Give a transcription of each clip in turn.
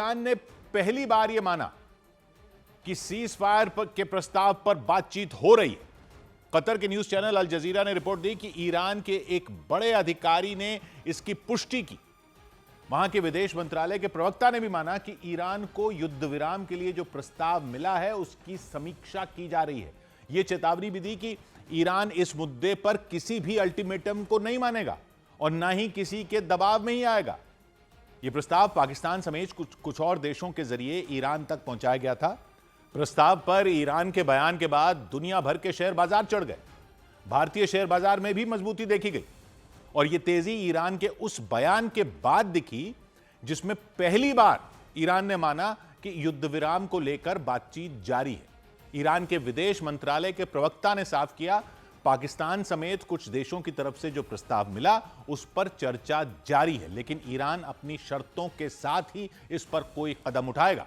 Iran ने पहली बार यह माना कि सीज फायर के प्रस्ताव पर बातचीत हो रही है। कतर के न्यूज चैनल अल जजीरा ने रिपोर्ट दी कि ईरान के एक बड़े अधिकारी ने इसकी पुष्टि की। वहां के विदेश मंत्रालय के प्रवक्ता ने भी माना कि ईरान को युद्ध विराम के लिए जो प्रस्ताव मिला है उसकी समीक्षा की जा रही है। यह चेतावनी भी दी कि ईरान इस मुद्दे पर किसी भी अल्टीमेटम को नहीं मानेगा और न ही किसी के दबाव में ही आएगा। यह प्रस्ताव पाकिस्तान समेत कुछ और देशों के जरिए ईरान तक पहुंचाया गया था। प्रस्ताव पर ईरान के बयान के बाद दुनिया भर के शेयर बाजार चढ़ गए। भारतीय शेयर बाजार में भी मजबूती देखी गई और यह तेजी ईरान के उस बयान के बाद दिखी जिसमें पहली बार ईरान ने माना कि युद्ध विराम को लेकर बातचीत जारी है। ईरान के विदेश मंत्रालय के प्रवक्ता ने साफ किया, पाकिस्तान समेत कुछ देशों की तरफ से जो प्रस्ताव मिला उस पर चर्चा जारी है, लेकिन ईरान अपनी शर्तों के साथ ही इस पर कोई कदम उठाएगा।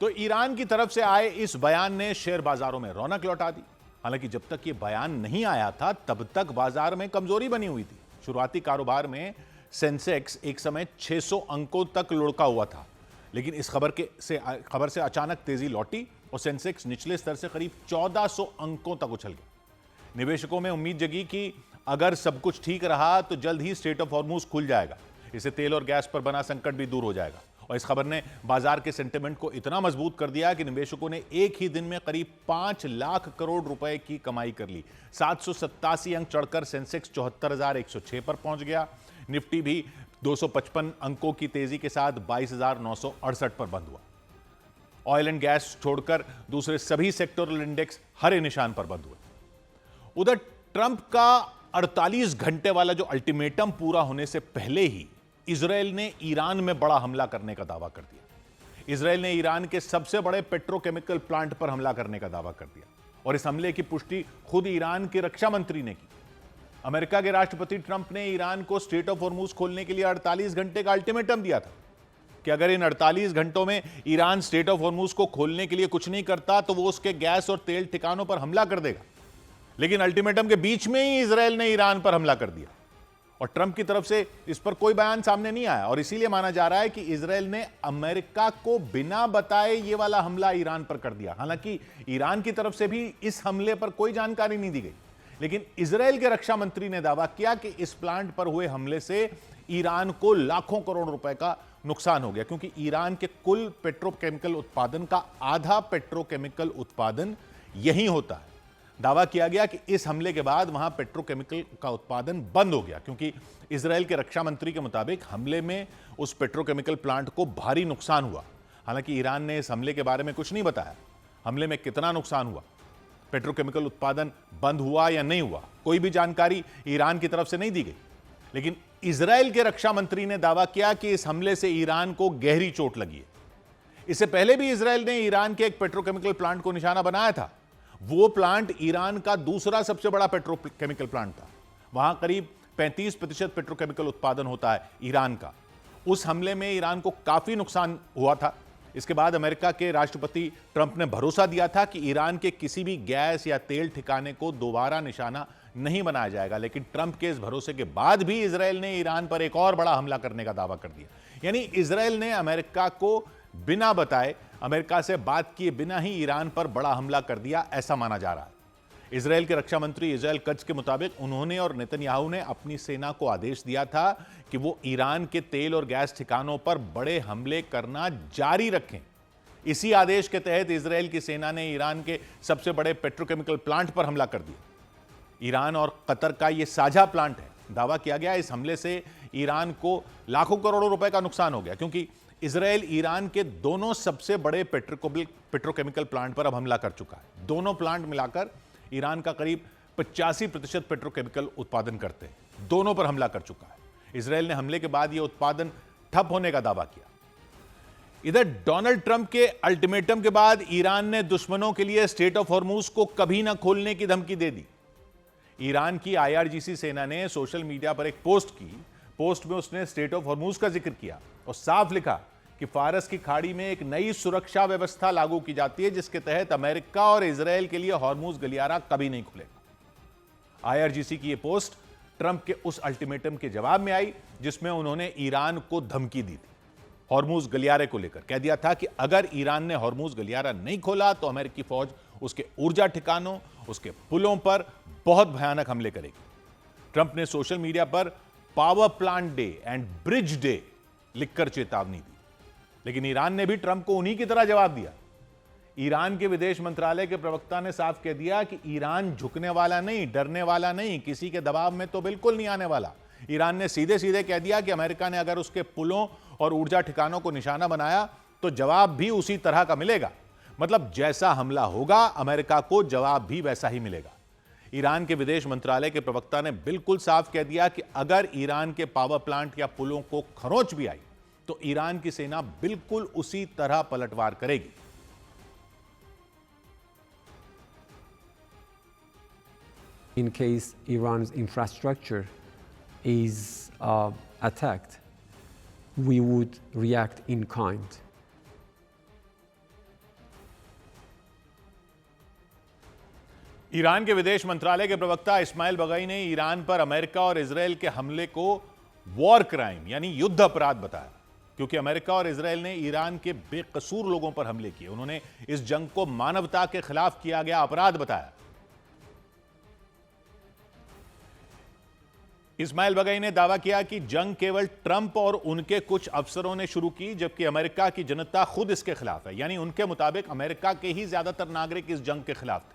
तो ईरान की तरफ से आए इस बयान ने शेयर बाजारों में रौनक लौटा दी। हालांकि जब तक यह बयान नहीं आया था तब तक बाजार में कमजोरी बनी हुई थी। शुरुआती कारोबार में सेंसेक्स एक समय 600 अंकों तक लुढ़का हुआ था, लेकिन इस खबर से अचानक तेजी लौटी और सेंसेक्स निचले स्तर से करीब 1400 अंकों तक उछल गया। निवेशकों में उम्मीद जगी कि अगर सब कुछ ठीक रहा तो जल्द ही स्ट्रेट ऑफ हॉर्मुज खुल जाएगा। इससे तेल और गैस पर बना संकट भी दूर हो जाएगा। और इस खबर ने बाजार के सेंटिमेंट को इतना मजबूत कर दिया कि निवेशकों ने एक ही दिन में करीब 5 लाख करोड़ रुपए की कमाई कर ली। 787 अंक चढ़कर सेंसेक्स 74,106 पर पहुंच गया। निफ्टी भी 255 अंकों की तेजी के साथ 22,968 पर बंद हुआ। ऑयल एंड गैस छोड़कर दूसरे सभी सेक्टोरल इंडेक्स हरे निशान पर बंद हुए। उधर ट्रंप का 48 घंटे वाला जो अल्टीमेटम पूरा होने से पहले ही इजराइल ने ईरान में बड़ा हमला करने का दावा कर दिया। इजराइल ने ईरान के सबसे बड़े पेट्रोकेमिकल प्लांट पर हमला करने का दावा कर दिया और इस हमले की पुष्टि खुद ईरान के रक्षा मंत्री ने की। अमेरिका के राष्ट्रपति ट्रंप ने ईरान को स्ट्रेट ऑफ हॉर्मुज खोलने के लिए 48 घंटे का अल्टीमेटम दिया था कि अगर इन 48 घंटों में ईरान स्ट्रेट ऑफ हॉर्मुज को खोलने के लिए कुछ नहीं करता तो वो उसके गैस और तेल ठिकानों पर हमला कर देगा। लेकिन अल्टीमेटम के बीच में ही इजराइल ने ईरान पर हमला कर दिया और ट्रंप की तरफ से इस पर कोई बयान सामने नहीं आया और इसीलिए माना जा रहा है कि इजराइल ने अमेरिका को बिना बताए ये वाला हमला ईरान पर कर दिया। हालांकि ईरान की तरफ से भी इस हमले पर कोई जानकारी नहीं दी गई, लेकिन इजराइल के रक्षा मंत्री ने दावा किया कि इस प्लांट पर हुए हमले से ईरान को लाखों करोड़ रुपए का नुकसान हो गया, क्योंकि ईरान के कुल पेट्रोकेमिकल उत्पादन का आधा पेट्रोकेमिकल उत्पादन यहीं होता है। दावा किया गया कि इस हमले के बाद वहां पेट्रोकेमिकल का उत्पादन बंद हो गया, क्योंकि इजराइल के रक्षा मंत्री के मुताबिक हमले में उस पेट्रोकेमिकल प्लांट को भारी नुकसान हुआ। हालांकि ईरान ने इस हमले के बारे में कुछ नहीं बताया। हमले में कितना नुकसान हुआ, पेट्रोकेमिकल उत्पादन बंद हुआ या नहीं हुआ, कोई भी जानकारी ईरान की तरफ से नहीं दी गई। लेकिन इजराइल के रक्षा मंत्री ने दावा किया कि इस हमले से ईरान को गहरी चोट लगी है। इससे पहले भी इजराइल ने ईरान के एक पेट्रोकेमिकल प्लांट को निशाना बनाया था। वो प्लांट ईरान का दूसरा सबसे बड़ा पेट्रोकेमिकल प्लांट था। वहां करीब 35% पेट्रोकेमिकल उत्पादन होता है ईरान का। उस हमले में ईरान को काफी नुकसान हुआ था। इसके बाद अमेरिका के राष्ट्रपति ट्रंप ने भरोसा दिया था कि ईरान के किसी भी गैस या तेल ठिकाने को दोबारा निशाना नहीं बनाया जाएगा, लेकिन ट्रंप के इस भरोसे के बाद भी इजराइल ने ईरान पर एक और बड़ा हमला करने का दावा कर दिया। यानी इजराइल ने अमेरिका को बिना बताए, अमेरिका से बात किए बिना ही ईरान पर बड़ा हमला कर दिया, ऐसा माना जा रहा है। इजराइल के रक्षा मंत्री इजराइल कट्स के मुताबिक उन्होंने और नेतन्याहू ने अपनी सेना को आदेश दिया था कि वो ईरान के तेल और गैस ठिकानों पर बड़े हमले करना जारी रखें। इसी आदेश के तहत इजराइल की सेना ने ईरान के सबसे बड़े पेट्रोकेमिकल प्लांट पर हमला कर दिया। ईरान और कतर का यह साझा प्लांट है। दावा किया गया इस हमले से ईरान को लाखों करोड़ों रुपए का नुकसान हो गया, क्योंकि इजराइल ईरान के दोनों सबसे बड़े पेट्रोकेमिकल प्लांट पर अब हमला कर चुका है। दोनों प्लांट मिलाकर ईरान का करीब 85% पेट्रोकेमिकल उत्पादन करते हैं। दोनों पर हमला कर चुका है। इजराइल ने हमले के बाद यह उत्पादन ठप होने का दावा किया। इधर डोनाल्ड ट्रंप के अल्टीमेटम के बाद ईरान ने दुश्मनों के लिए स्ट्रेट ऑफ हॉर्मुज को कभी ना खोलने की धमकी दे दी। ईरान की IRGC सेना ने सोशल मीडिया पर एक पोस्ट की। पोस्ट में उसने स्ट्रेट ऑफ हॉर्मुज का जिक्र किया और साफ लिखा कि फारस की खाड़ी में एक नई सुरक्षा व्यवस्था लागू की जाती है जिसके तहत अमेरिका और इजरायल के लिए हॉर्मुज गलियारा कभी नहीं खुलेगा। आईआरजीसी की यह पोस्ट ट्रंप के उस अल्टीमेटम के जवाब में आई जिसमें उन्होंने ईरान को धमकी दी थी। हॉर्मुज गलियारे को लेकर कह दिया था कि अगर ईरान ने हॉर्मुज गलियारा नहीं खोला तो अमेरिकी फौज उसके ऊर्जा ठिकानों, उसके पुलों पर बहुत भयानक हमले करेगी। ट्रंप ने सोशल मीडिया पर power plant day and bridge day लिखकर चेतावनी दी, लेकिन ईरान ने भी ट्रंप को उन्हीं की तरह जवाब दिया। ईरान के विदेश मंत्रालय के प्रवक्ता ने साफ कह दिया कि ईरान झुकने वाला नहीं, डरने वाला नहीं, किसी के दबाव में तो बिल्कुल नहीं आने वाला। ईरान ने सीधे सीधे कह दिया कि अमेरिका ने अगर उसके पुलों और ऊर्जा ठिकानों को निशाना बनाया तो जवाब भी उसी तरह का मिलेगा। मतलब जैसा हमला होगा अमेरिका को जवाब भी वैसा ही मिलेगा। ईरान के विदेश मंत्रालय के प्रवक्ता ने बिल्कुल साफ कह दिया कि अगर ईरान के पावर प्लांट या पुलों को खरोंच भी आई तो ईरान की सेना बिल्कुल उसी तरह पलटवार करेगी। In case Iran's infrastructure is attacked, we would react in kind. Iran के विदेश मंत्रालय के प्रवक्ता इस्माइल बगई ने ईरान पर अमेरिका और इजरायल के हमले को वॉर क्राइम यानी युद्ध अपराध बताया, क्योंकि अमेरिका और इजरायल ने ईरान के बेकसूर लोगों पर हमले किए। उन्होंने इस जंग को मानवता के खिलाफ किया गया अपराध बताया। इस्माइल बगई ने दावा किया कि जंग केवल ट्रंप और उनके कुछ अफसरों ने शुरू की, जबकि अमेरिका की जनता खुद इसके खिलाफ है। यानी उनके मुताबिक अमेरिका के ही ज्यादातर नागरिक इस जंग के खिलाफ थे।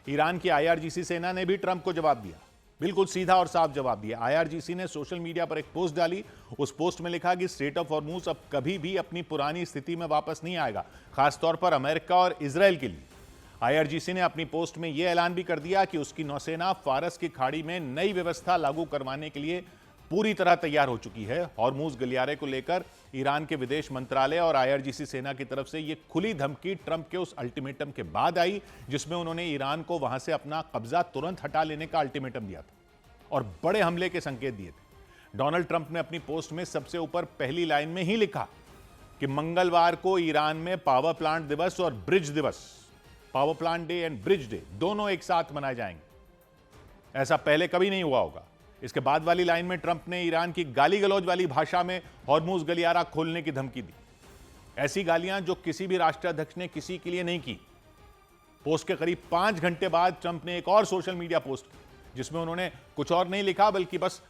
ईरान की आईआरजीसी सेना ने भी ट्रंप को जवाब दिया, बिल्कुल सीधा और साफ जवाब दिया। आईआरजीसी ने सोशल मीडिया पर एक पोस्ट डाली। उस पोस्ट में लिखा कि स्ट्रेट ऑफ हॉर्मुज अब कभी भी अपनी पुरानी स्थिति में वापस नहीं आएगा, खासतौर पर अमेरिका और इजरायल के लिए। आईआरजीसी ने अपनी पोस्ट में यह ऐलान भी कर दिया कि उसकी नौसेना फारस की खाड़ी में नई व्यवस्था लागू करवाने के लिए पूरी तरह तैयार हो चुकी है। हॉर्मुज गलियारे को लेकर ईरान के विदेश मंत्रालय और आईआरजीसी सेना की तरफ से यह खुली धमकी ट्रंप के उस अल्टीमेटम के बाद आई जिसमें उन्होंने ईरान को वहां से अपना कब्जा तुरंत हटा लेने का अल्टीमेटम दिया था और बड़े हमले के संकेत दिए थे। डोनाल्ड ट्रंप ने अपनी पोस्ट में सबसे ऊपर पहली लाइन में ही लिखा कि मंगलवार को ईरान में पावर प्लांट दिवस और ब्रिज दिवस, power plant day and bridge day, दोनों एक साथ मनाए जाएंगे। ऐसा पहले कभी नहीं हुआ होगा। इसके बाद वाली लाइन में ट्रंप ने ईरान की गाली गलौज वाली भाषा में हॉर्मुज गलियारा खोलने की धमकी दी, ऐसी गालियां जो किसी भी राष्ट्राध्यक्ष ने किसी के लिए नहीं की। पोस्ट के करीब 5 घंटे बाद ट्रंप ने एक और सोशल मीडिया पोस्ट की जिसमें उन्होंने कुछ और नहीं लिखा बल्कि बस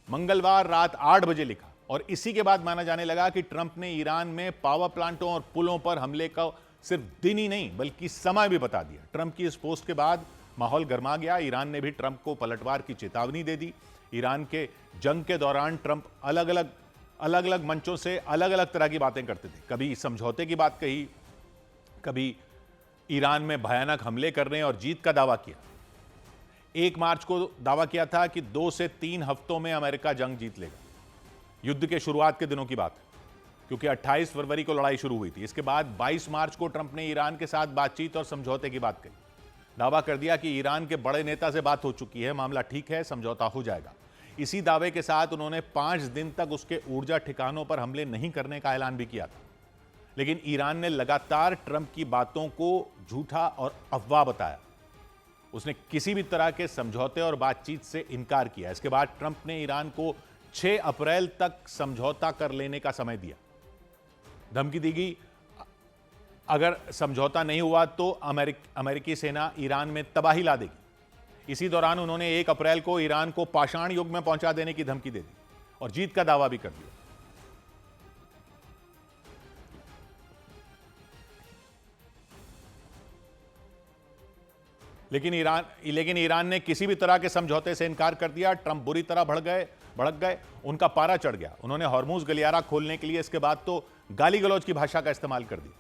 मंगलवार रात 8 बजे लिखा। और इसी के बाद माना जाने लगा कि ट्रंप ने ईरान में पावर प्लांटों और पुलों पर हमले का सिर्फ दिन ही नहीं बल्कि समय भी बता दिया। ट्रंप की इस पोस्ट के बाद माहौल गर्मा गया। ईरान ने भी ट्रंप को पलटवार की चेतावनी दे दी। ईरान के जंग के दौरान ट्रंप अलग अलग मंचों से अलग अलग तरह की बातें करते थे। कभी समझौते की बात कही, कभी ईरान में भयानक हमले करने और जीत का दावा किया। 1 मार्च को दावा किया था कि 2 से 3 हफ्तों में अमेरिका जंग जीत लेगा। युद्ध के शुरुआत के दिनों की बात है, क्योंकि 28 फरवरी को लड़ाई शुरू हुई थी। इसके बाद 22 मार्च को ट्रंप ने ईरान के साथ बातचीत और समझौते की बात कही। दावा कर दिया कि ईरान के बड़े नेता से बात हो चुकी है, मामला ठीक है, समझौता हो जाएगा। इसी दावे के साथ उन्होंने 5 दिन तक उसके ऊर्जा ठिकानों पर हमले नहीं करने का ऐलान भी किया था। लेकिन ईरान ने लगातार ट्रंप की बातों को झूठा और अफवाह बताया। उसने किसी भी तरह के समझौते और बातचीत से इनकार किया। इसके बाद ट्रंप ने ईरान को 6 अप्रैल तक समझौता कर लेने का समय दिया। धमकी दी गई अगर समझौता नहीं हुआ तो अमेरिकी सेना ईरान में तबाही ला देगी। इसी दौरान उन्होंने 1 अप्रैल को ईरान को पाषाण युग में पहुंचा देने की धमकी दे दी और जीत का दावा भी कर दिया। लेकिन ईरान ने किसी भी तरह के समझौते से इनकार कर दिया। ट्रंप बुरी तरह भड़क गए, उनका पारा चढ़ गया। उन्होंने हॉर्मुज गलियारा खोलने के लिए इसके बाद तो गाली गलौज की भाषा का इस्तेमाल कर दिया।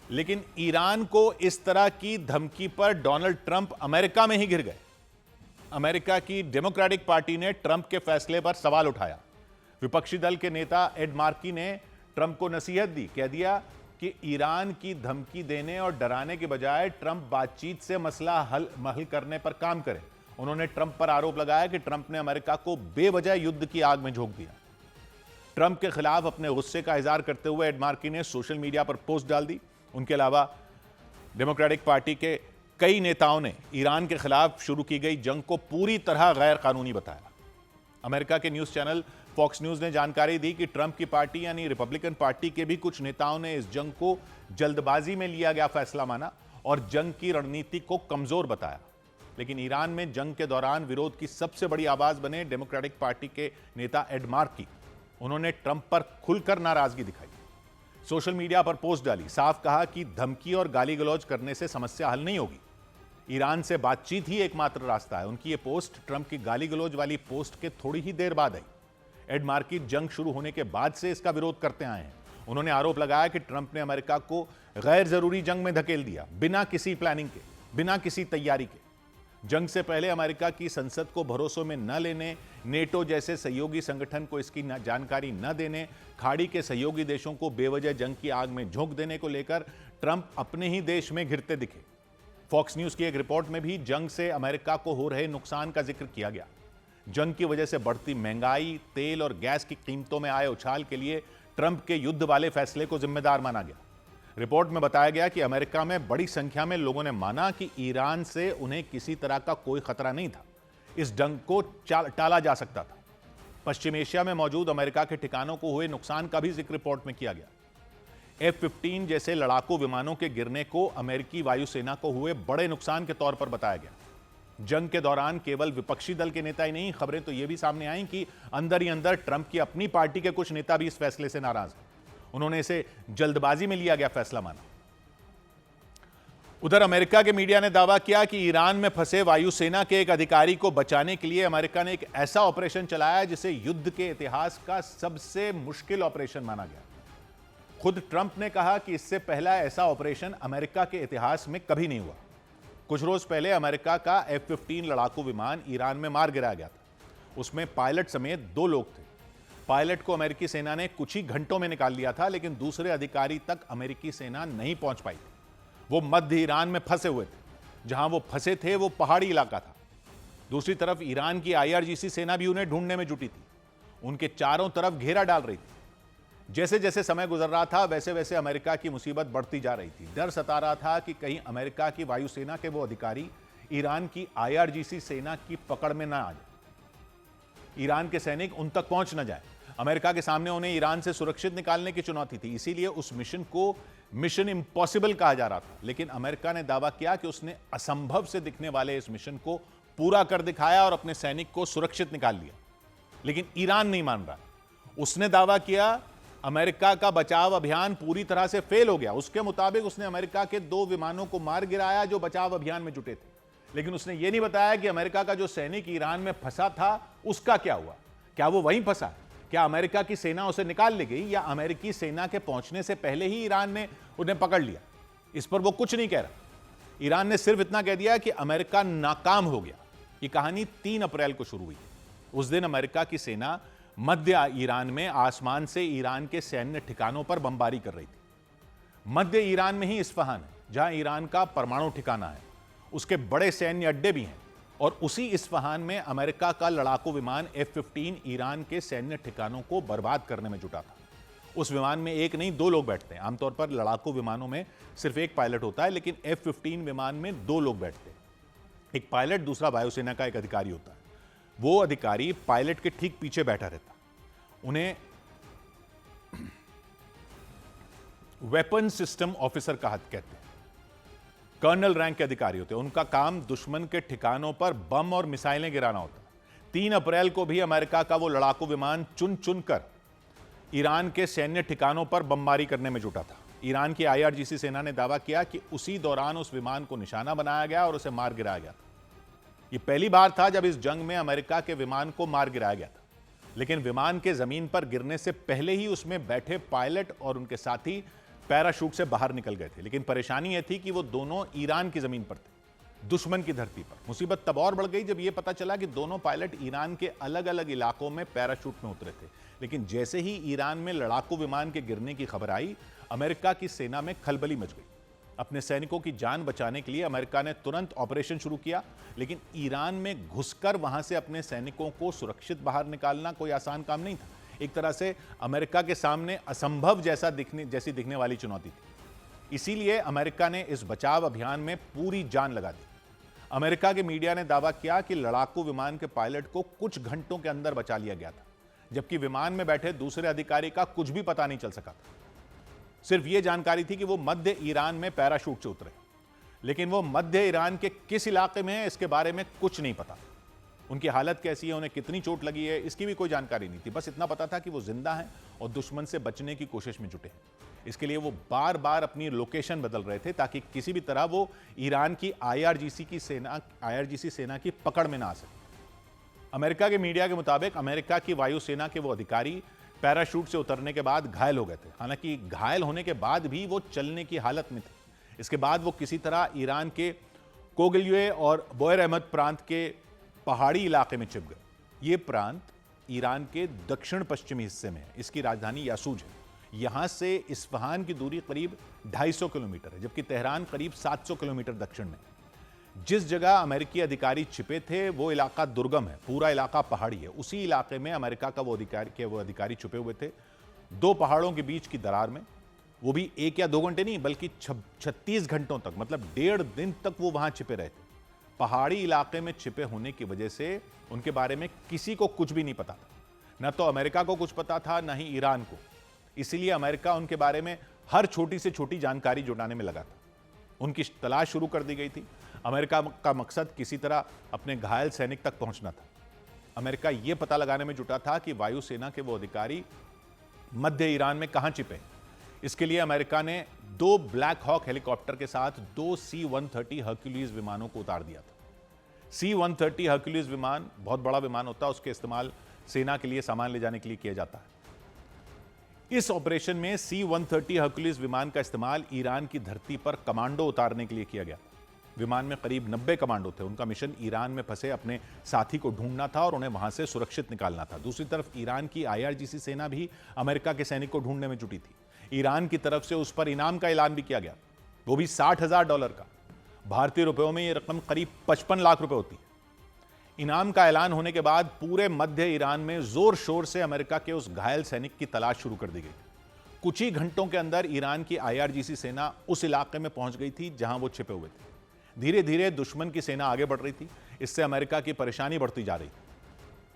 लेकिन ईरान को इस तरह की धमकी पर डोनाल्ड ट्रंप अमेरिका में ही घिर गए। अमेरिका की डेमोक्रेटिक पार्टी ने ट्रंप के फैसले पर सवाल उठाया। विपक्षी दल के नेता एड मार्की ने ट्रंप को नसीहत दी, कह दिया कि ईरान की धमकी देने और डराने के बजाय ट्रंप बातचीत से मसला हल करने पर काम करें। उन्होंने ट्रंप पर आरोप लगाया कि ट्रंप ने अमेरिका को बेवजह युद्ध की आग में झोंक दिया। ट्रंप के खिलाफ अपने गुस्से का इजहार करते हुए एड मार्की ने सोशल मीडिया पर पोस्ट डाल दी। उनके अलावा डेमोक्रेटिक पार्टी के कई नेताओं ने ईरान के खिलाफ शुरू की गई जंग को पूरी तरह गैर कानूनी बताया। अमेरिका के न्यूज चैनल फॉक्स न्यूज ने जानकारी दी कि ट्रंप की पार्टी यानी रिपब्लिकन पार्टी के भी कुछ नेताओं ने इस जंग को जल्दबाजी में लिया गया फैसला माना और जंग की रणनीति को कमजोर बताया। लेकिन ईरान में जंग के दौरान विरोध की सबसे बड़ी आवाज बने डेमोक्रेटिक पार्टी के नेता एड मार्की। उन्होंने ट्रंप पर खुलकर नाराजगी दिखाई, सोशल मीडिया पर पोस्ट डाली, साफ कहा कि धमकी और गाली गलौज करने से समस्या हल नहीं होगी, ईरान से बातचीत ही एकमात्र रास्ता है। उनकी ये पोस्ट ट्रंप की गाली गलौज वाली पोस्ट के थोड़ी ही देर बाद आई। एड मार्की जंग शुरू होने के बाद से इसका विरोध करते आए हैं। उन्होंने आरोप लगाया कि ट्रंप ने अमेरिका को गैर जरूरी जंग में धकेल दिया, बिना किसी प्लानिंग के, बिना किसी तैयारी के। जंग से पहले अमेरिका की संसद को भरोसों में न लेने, नेटो जैसे सहयोगी संगठन को इसकी जानकारी न देने, खाड़ी के सहयोगी देशों को बेवजह जंग की आग में झोंक देने को लेकर ट्रंप अपने ही देश में घिरते दिखे। फॉक्स न्यूज की एक रिपोर्ट में भी जंग से अमेरिका को हो रहे नुकसान का जिक्र किया गया। जंग की वजह से बढ़ती महंगाई, तेल और गैस की कीमतों में आए उछाल के लिए ट्रंप के युद्ध वाले फैसले को जिम्मेदार माना गया। रिपोर्ट में बताया गया कि अमेरिका में बड़ी संख्या में लोगों ने माना कि ईरान से उन्हें किसी तरह का कोई खतरा नहीं था, इस जंग को टाला जा सकता था। पश्चिम एशिया में मौजूद अमेरिका के ठिकानों को हुए नुकसान का भी जिक्र रिपोर्ट में किया गया। F-15 जैसे लड़ाकू विमानों के गिरने को अमेरिकी वायुसेना को हुए बड़े नुकसान के तौर पर बताया गया। जंग के दौरान केवल विपक्षी दल के नेता ही नहीं, खबरें तो यह भी सामने आई कि अंदर ही अंदर ट्रंप की अपनी पार्टी के कुछ नेता भी इस फैसले से नाराज हैं। उन्होंने इसे जल्दबाजी में लिया गया फैसला माना। उधर अमेरिका के मीडिया ने दावा किया कि ईरान में फंसे वायुसेना के एक अधिकारी को बचाने के लिए अमेरिका ने एक ऐसा ऑपरेशन चलाया जिसे युद्ध के इतिहास का सबसे मुश्किल ऑपरेशन माना गया। खुद ट्रंप ने कहा कि इससे पहला ऐसा ऑपरेशन अमेरिका के इतिहास में कभी नहीं हुआ। कुछ रोज पहले अमेरिका का F-15 लड़ाकू विमान ईरान में मार गिराया गया था। उसमें पायलट समेत 2 लोग थे। पायलट को अमेरिकी सेना ने कुछ ही घंटों में निकाल लिया था, लेकिन दूसरे अधिकारी तक अमेरिकी सेना नहीं पहुंच पाई थी। वो मध्य ईरान में फंसे हुए थे। जहां वो फंसे थे वो पहाड़ी इलाका था। दूसरी तरफ ईरान की IRGC सेना भी उन्हें ढूंढने में जुटी थी। उनके चारों तरफ घेरा डाल रही थी। जैसे जैसे समय गुजर रहा था वैसे वैसे अमेरिका की मुसीबत बढ़ती जा रही थी। डर सता रहा था कि कहीं अमेरिका की वायुसेना के वो अधिकारी ईरान की IRGC सेना की पकड़ में ना आ जाए, ईरान के सैनिक उन तक पहुंच न जाए। अमेरिका के सामने उन्हें ईरान से सुरक्षित निकालने की चुनौती थी, इसीलिए उस मिशन को मिशन इम्पॉसिबल कहा जा रहा था। लेकिन अमेरिका ने दावा किया कि उसने असंभव से दिखने वाले इस मिशन को पूरा कर दिखाया और अपने सैनिक को सुरक्षित निकाल लिया। लेकिन ईरान नहीं मान रहा। उसने दावा किया अमेरिका का बचाव अभियान पूरी तरह से फेल हो गया। उसके मुताबिक उसने अमेरिका के 2 विमानों को मार गिराया जो बचाव अभियान में जुटे थे। लेकिन उसने यह नहीं बताया कि अमेरिका का जो सैनिक ईरान में फंसा था उसका क्या हुआ। क्या वो वहीं फंसा? क्या अमेरिका की सेना उसे निकाल ले गई, या अमेरिकी सेना के पहुंचने से पहले ही ईरान ने उन्हें पकड़ लिया? इस पर वो कुछ नहीं कह रहा। ईरान ने सिर्फ इतना कह दिया कि अमेरिका नाकाम हो गया। ये कहानी 3 अप्रैल को शुरू हुई। उस दिन अमेरिका की सेना मध्य ईरान में आसमान से ईरान के सैन्य ठिकानों पर बमबारी कर रही थी। मध्य ईरान में ही इस्फहान है, जहां ईरान का परमाणु ठिकाना है। उसके बड़े सैन्य अड्डे भी हैं और उसी इस्फहान में अमेरिका का लड़ाकू विमान F-15 ईरान के सैन्य ठिकानों को बर्बाद करने में जुटा था। उस विमान में एक नहीं 2 लोग बैठते हैं। आमतौर पर लड़ाकू विमानों में सिर्फ एक पायलट होता है, लेकिन F-15 विमान में 2 लोग बैठते हैं। एक पायलट, दूसरा वायुसेना का एक अधिकारी होता है। वो अधिकारी पायलट के ठीक पीछे बैठा रहता। उन्हें वेपन सिस्टम ऑफिसर कहते हैं। कर्नल रैंक के अधिकारी होते हैं। उनका काम दुश्मन के ठिकानों पर बम और मिसाइलें गिराना होता है। 3 अप्रैल को भी अमेरिका का वो लड़ाकू विमान चुन चुनकर ईरान के सैन्य ठिकानों पर बमबारी करने में जुटा था। ईरान की IRGC सेना ने दावा किया कि उसी दौरान उस विमान को निशाना बनाया गया और उसे मार गिराया गया था। यह पहली बार था जब इस जंग में अमेरिका के विमान को मार गिराया गया था। लेकिन विमान के जमीन पर गिरने से पहले ही उसमें बैठे पायलट और उनके साथी पैराशूट से बाहर निकल गए थे। लेकिन परेशानी यह थी कि वो दोनों ईरान की जमीन पर थे, दुश्मन की धरती पर। मुसीबत तब और बढ़ गई जब यह पता चला कि दोनों पायलट ईरान के अलग अलग इलाकों में पैराशूट में उतरे थे। लेकिन जैसे ही ईरान में लड़ाकू विमान के गिरने की खबर आई, अमेरिका की सेना में खलबली मच गई। अपने सैनिकों की जान बचाने के लिए अमेरिका ने तुरंत ऑपरेशन शुरू किया। लेकिन ईरान में घुसकर वहां से अपने सैनिकों को सुरक्षित बाहर निकालना कोई आसान काम नहीं था। एक तरह से अमेरिका के सामने असंभव जैसी दिखने वाली चुनौती थी। इसीलिए अमेरिका ने इस बचाव अभियान में पूरी जान लगा दी। अमेरिका के मीडिया ने दावा किया कि लड़ाकू विमान के पायलट को कुछ घंटों के अंदर बचा लिया गया था, जबकि विमान में बैठे दूसरे अधिकारी का कुछ भी पता नहीं चल सका था। सिर्फ यह जानकारी थी कि वो मध्य ईरान में पैराशूट से उतरे, लेकिन वो मध्य ईरान के किस इलाके में है इसके बारे में कुछ नहीं पता। उनकी हालत कैसी है, उन्हें कितनी चोट लगी है, इसकी भी कोई जानकारी नहीं थी। बस इतना पता था कि वो जिंदा हैं और दुश्मन से बचने की कोशिश में जुटे हैं। इसके लिए वो बार बार अपनी लोकेशन बदल रहे थे ताकि किसी भी तरह वो ईरान की आईआरजीसी सेना की पकड़ में ना आ सके। अमेरिका के मीडिया के मुताबिक अमेरिका की वायुसेना के वो अधिकारी पैराशूट से उतरने के बाद घायल हो गए थे। हालांकि घायल होने के बाद भी वो चलने की हालत में थे। इसके बाद वो किसी तरह ईरान के कोगलिये और बोयर अहमद प्रांत के पहाड़ी इलाके में छिप गए। ये प्रांत ईरान के दक्षिण पश्चिमी हिस्से में है। इसकी राजधानी यासूज है। यहां से इस्फहान की दूरी करीब 250 किलोमीटर है, जबकि तेहरान करीब 700 किलोमीटर दक्षिण में। जिस जगह अमेरिकी अधिकारी छिपे थे वो इलाका दुर्गम है, पूरा इलाका पहाड़ी है। उसी इलाके में अमेरिका का वो अधिकारी छुपे हुए थे, 2 पहाड़ों के बीच की दरार में। वो भी 1 या 2 घंटे नहीं, बल्कि 36 घंटों तक, मतलब 1.5 दिन तक वो वहां छिपे रहे थे। पहाड़ी इलाके में छिपे होने की वजह से उनके बारे में किसी को कुछ भी नहीं पता था। न तो अमेरिका को कुछ पता था, न ही ईरान को। इसीलिए अमेरिका उनके बारे में हर छोटी से छोटी जानकारी जुटाने में लगा था। उनकी तलाश शुरू कर दी गई थी। अमेरिका का मकसद किसी तरह अपने घायल सैनिक तक पहुंचना था। अमेरिका यह पता लगाने में जुटा था कि वायुसेना के वो अधिकारी मध्य ईरान में कहां छिपे। इसके लिए अमेरिका ने 2 ब्लैक हॉक हेलीकॉप्टर के साथ 2 C-130 हर्क्यूलिस विमानों को उतार दिया था। C-130 हर्क्यूलिस विमान बहुत बड़ा विमान होता है, उसके इस्तेमाल सेना के लिए सामान ले जाने के लिए किया जाता है। इस ऑपरेशन में C-130 हर्क्यूलिस विमान का इस्तेमाल ईरान की धरती पर कमांडो उतारने के लिए किया गया। विमान में करीब 90 कमांडो थे। उनका मिशन ईरान में फंसे अपने साथी को ढूंढना था और उन्हें वहां से सुरक्षित निकालना था। दूसरी तरफ ईरान की आईआरजीसी सेना भी अमेरिका के सैनिक को ढूंढने में जुटी थी। ईरान की तरफ से उस पर इनाम का ऐलान भी किया गया, वो भी $60,000 का। भारतीय रुपयों में यह रकम करीब 55 लाख रुपए होती है। इनाम का ऐलान होने के बाद पूरे मध्य ईरान में जोर शोर से अमेरिका के उस घायल सैनिक की तलाश शुरू कर दी गई। कुछ ही घंटों के अंदर ईरान की आईआरजीसी सेना उस इलाके में पहुंच गई थी जहां वो छिपे हुए थे। धीरे धीरे दुश्मन की सेना आगे बढ़ रही थी। इससे अमेरिका की परेशानी बढ़ती जा रही थी।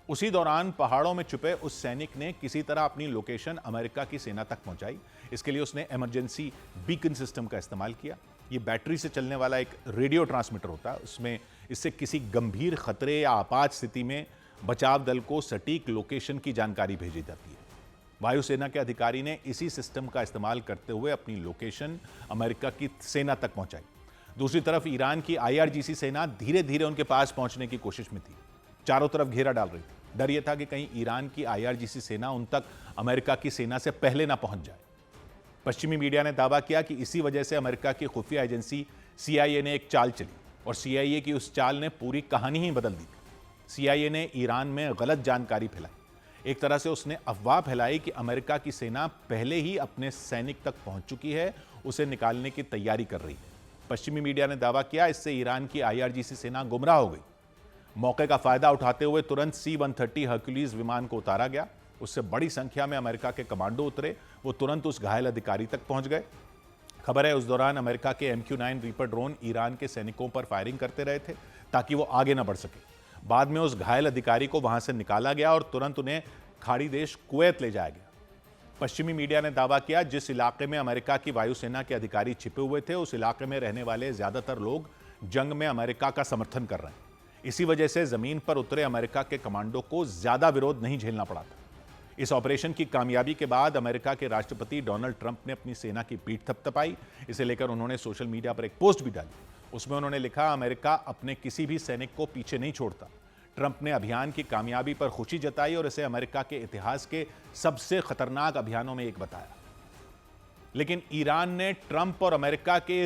उसी दौरान पहाड़ों में छुपे उस सैनिक ने किसी तरह अपनी लोकेशन अमेरिका की सेना तक पहुंचाई। इसके लिए उसने इमरजेंसी बीकन सिस्टम का इस्तेमाल किया। ये बैटरी से चलने वाला एक रेडियो ट्रांसमीटर होता है। इससे किसी गंभीर खतरे या आपात स्थिति में बचाव दल को सटीक लोकेशन की जानकारी भेजी जाती है। वायुसेना के अधिकारी ने इसी सिस्टम का इस्तेमाल करते हुए अपनी लोकेशन अमेरिका की सेना तक पहुंचाई। दूसरी तरफ ईरान की आईआरजीसी सेना धीरे धीरे उनके पास पहुंचने की कोशिश में थी। चारों तरफ घेरा डाल रही थी। डर यह था कि कहीं ईरान की आईआरजीसी सेना उन तक अमेरिका की सेना से पहले ना पहुंच जाए। पश्चिमी मीडिया ने दावा किया कि इसी वजह से अमेरिका की खुफिया एजेंसी CIA ने एक चाल चली और CIA की उस चाल ने पूरी कहानी ही बदल दी थी। CIA ने ईरान में गलत जानकारी फैलाई। एक तरह से उसने अफवाह फैलाई कि अमेरिका की सेना पहले ही अपने सैनिक तक पहुंच चुकी है, उसे निकालने की तैयारी कर रही है। पश्चिमी मीडिया ने दावा किया इससे ईरान की आईआरजीसी सेना गुमराह हो गई। मौके का फायदा उठाते हुए तुरंत C-130 हर्क्यूलिस विमान को उतारा गया। उससे बड़ी संख्या में अमेरिका के कमांडो उतरे। वो तुरंत उस घायल अधिकारी तक पहुंच गए। खबर है उस दौरान अमेरिका के MQ-9 रीपर ड्रोन ईरान के सैनिकों पर फायरिंग करते रहे थे ताकि वो आगे न बढ़ सके। बाद में उस घायल अधिकारी को वहां से निकाला गया और तुरंत उन्हें खाड़ी देश कुवैत ले जाया गया। पश्चिमी मीडिया ने दावा किया जिस इलाके में अमेरिका की वायुसेना के अधिकारी छिपे हुए थे उस इलाके में रहने वाले ज्यादातर लोग जंग में अमेरिका का समर्थन कर रहे हैं। इसी वजह से जमीन पर उतरे अमेरिका के कमांडो को ज्यादा विरोध नहीं झेलना पड़ा था। इस ऑपरेशन की कामयाबी के बाद अमेरिका के राष्ट्रपति डोनाल्ड ट्रंप ने अपनी सेना की पीठ थपथपाई। इसे लेकर उन्होंने सोशल मीडिया पर एक पोस्ट भी डाली। उसमें उन्होंने लिखा, अमेरिका अपने किसी भी सैनिक को पीछे नहीं छोड़ता। ट्रंप ने अभियान की कामयाबी पर खुशी जताई और इसे अमेरिका के इतिहास के सबसे खतरनाक अभियानों में एक बताया। लेकिन ईरान ने ट्रंप और अमेरिका के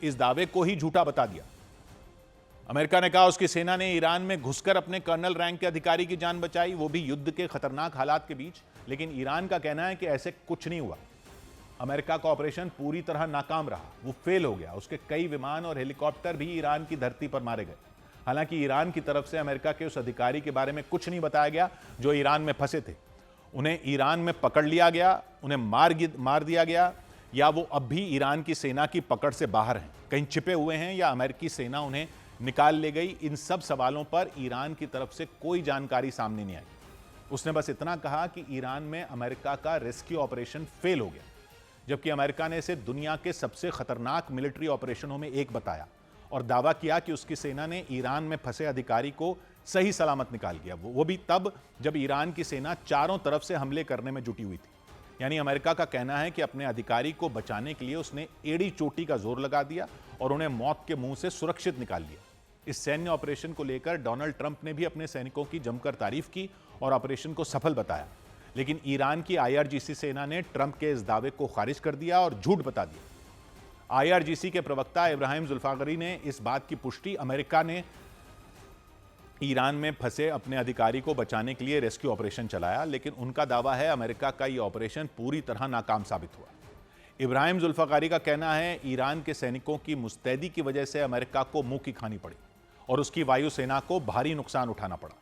इस दावे को ही झूठा बता दिया। अमेरिका ने कहा उसकी सेना ने ईरान में घुसकर अपने कर्नल रैंक के अधिकारी की जान बचाई, वो भी युद्ध के खतरनाक हालात के बीच। लेकिन ईरान का कहना है कि ऐसे कुछ नहीं हुआ। अमेरिका का ऑपरेशन पूरी तरह नाकाम रहा, वो फेल हो गया। उसके कई विमान और हेलीकॉप्टर भी ईरान की धरती पर मारे गए। हालांकि ईरान की तरफ से अमेरिका के उस अधिकारी के बारे में कुछ नहीं बताया गया जो ईरान में फंसे थे। उन्हें ईरान में पकड़ लिया गया, उन्हें मार दिया गया, या वो अब भी ईरान की सेना की पकड़ से बाहर हैं, कहीं छिपे हुए हैं, या अमेरिकी सेना उन्हें निकाल ले गई? इन सब सवालों पर ईरान की तरफ से कोई जानकारी सामने नहीं आई। उसने बस इतना कहा कि ईरान में अमेरिका का रेस्क्यू ऑपरेशन फेल हो गया, जबकि अमेरिका ने इसे दुनिया के सबसे खतरनाक मिलिट्री ऑपरेशनों में एक बताया और दावा किया कि उसकी सेना ने ईरान में फंसे अधिकारी को सही सलामत निकाल दिया, वो भी तब जब ईरान की सेना चारों तरफ से हमले करने में जुटी हुई थी। यानी अमेरिका का कहना है कि अपने अधिकारी को बचाने के लिए उसने एड़ी चोटी का जोर लगा दिया और उन्हें मौत के मुंह से सुरक्षित निकाल लिया। इस सैन्य ऑपरेशन को लेकर डोनाल्ड ट्रंप ने भी अपने सैनिकों की जमकर तारीफ की और ऑपरेशन को सफल बताया, लेकिन ईरान की IRGC सेना ने ट्रंप के इस दावे को खारिज कर दिया और झूठ बता दिया। IRGC के प्रवक्ता इब्राहिम जुल्फागरी ने इस बात की पुष्टि अमेरिका ने ईरान में फंसे अपने अधिकारी को बचाने के लिए रेस्क्यू ऑपरेशन चलाया, लेकिन उनका दावा है अमेरिका का यह ऑपरेशन पूरी तरह नाकाम साबित हुआ। इब्राहिम जुल्फागरी का कहना है ईरान के सैनिकों की मुस्तैदी की वजह से अमेरिका को मुंह की खानी पड़ी और उसकी वायुसेना को भारी नुकसान उठाना पड़ा।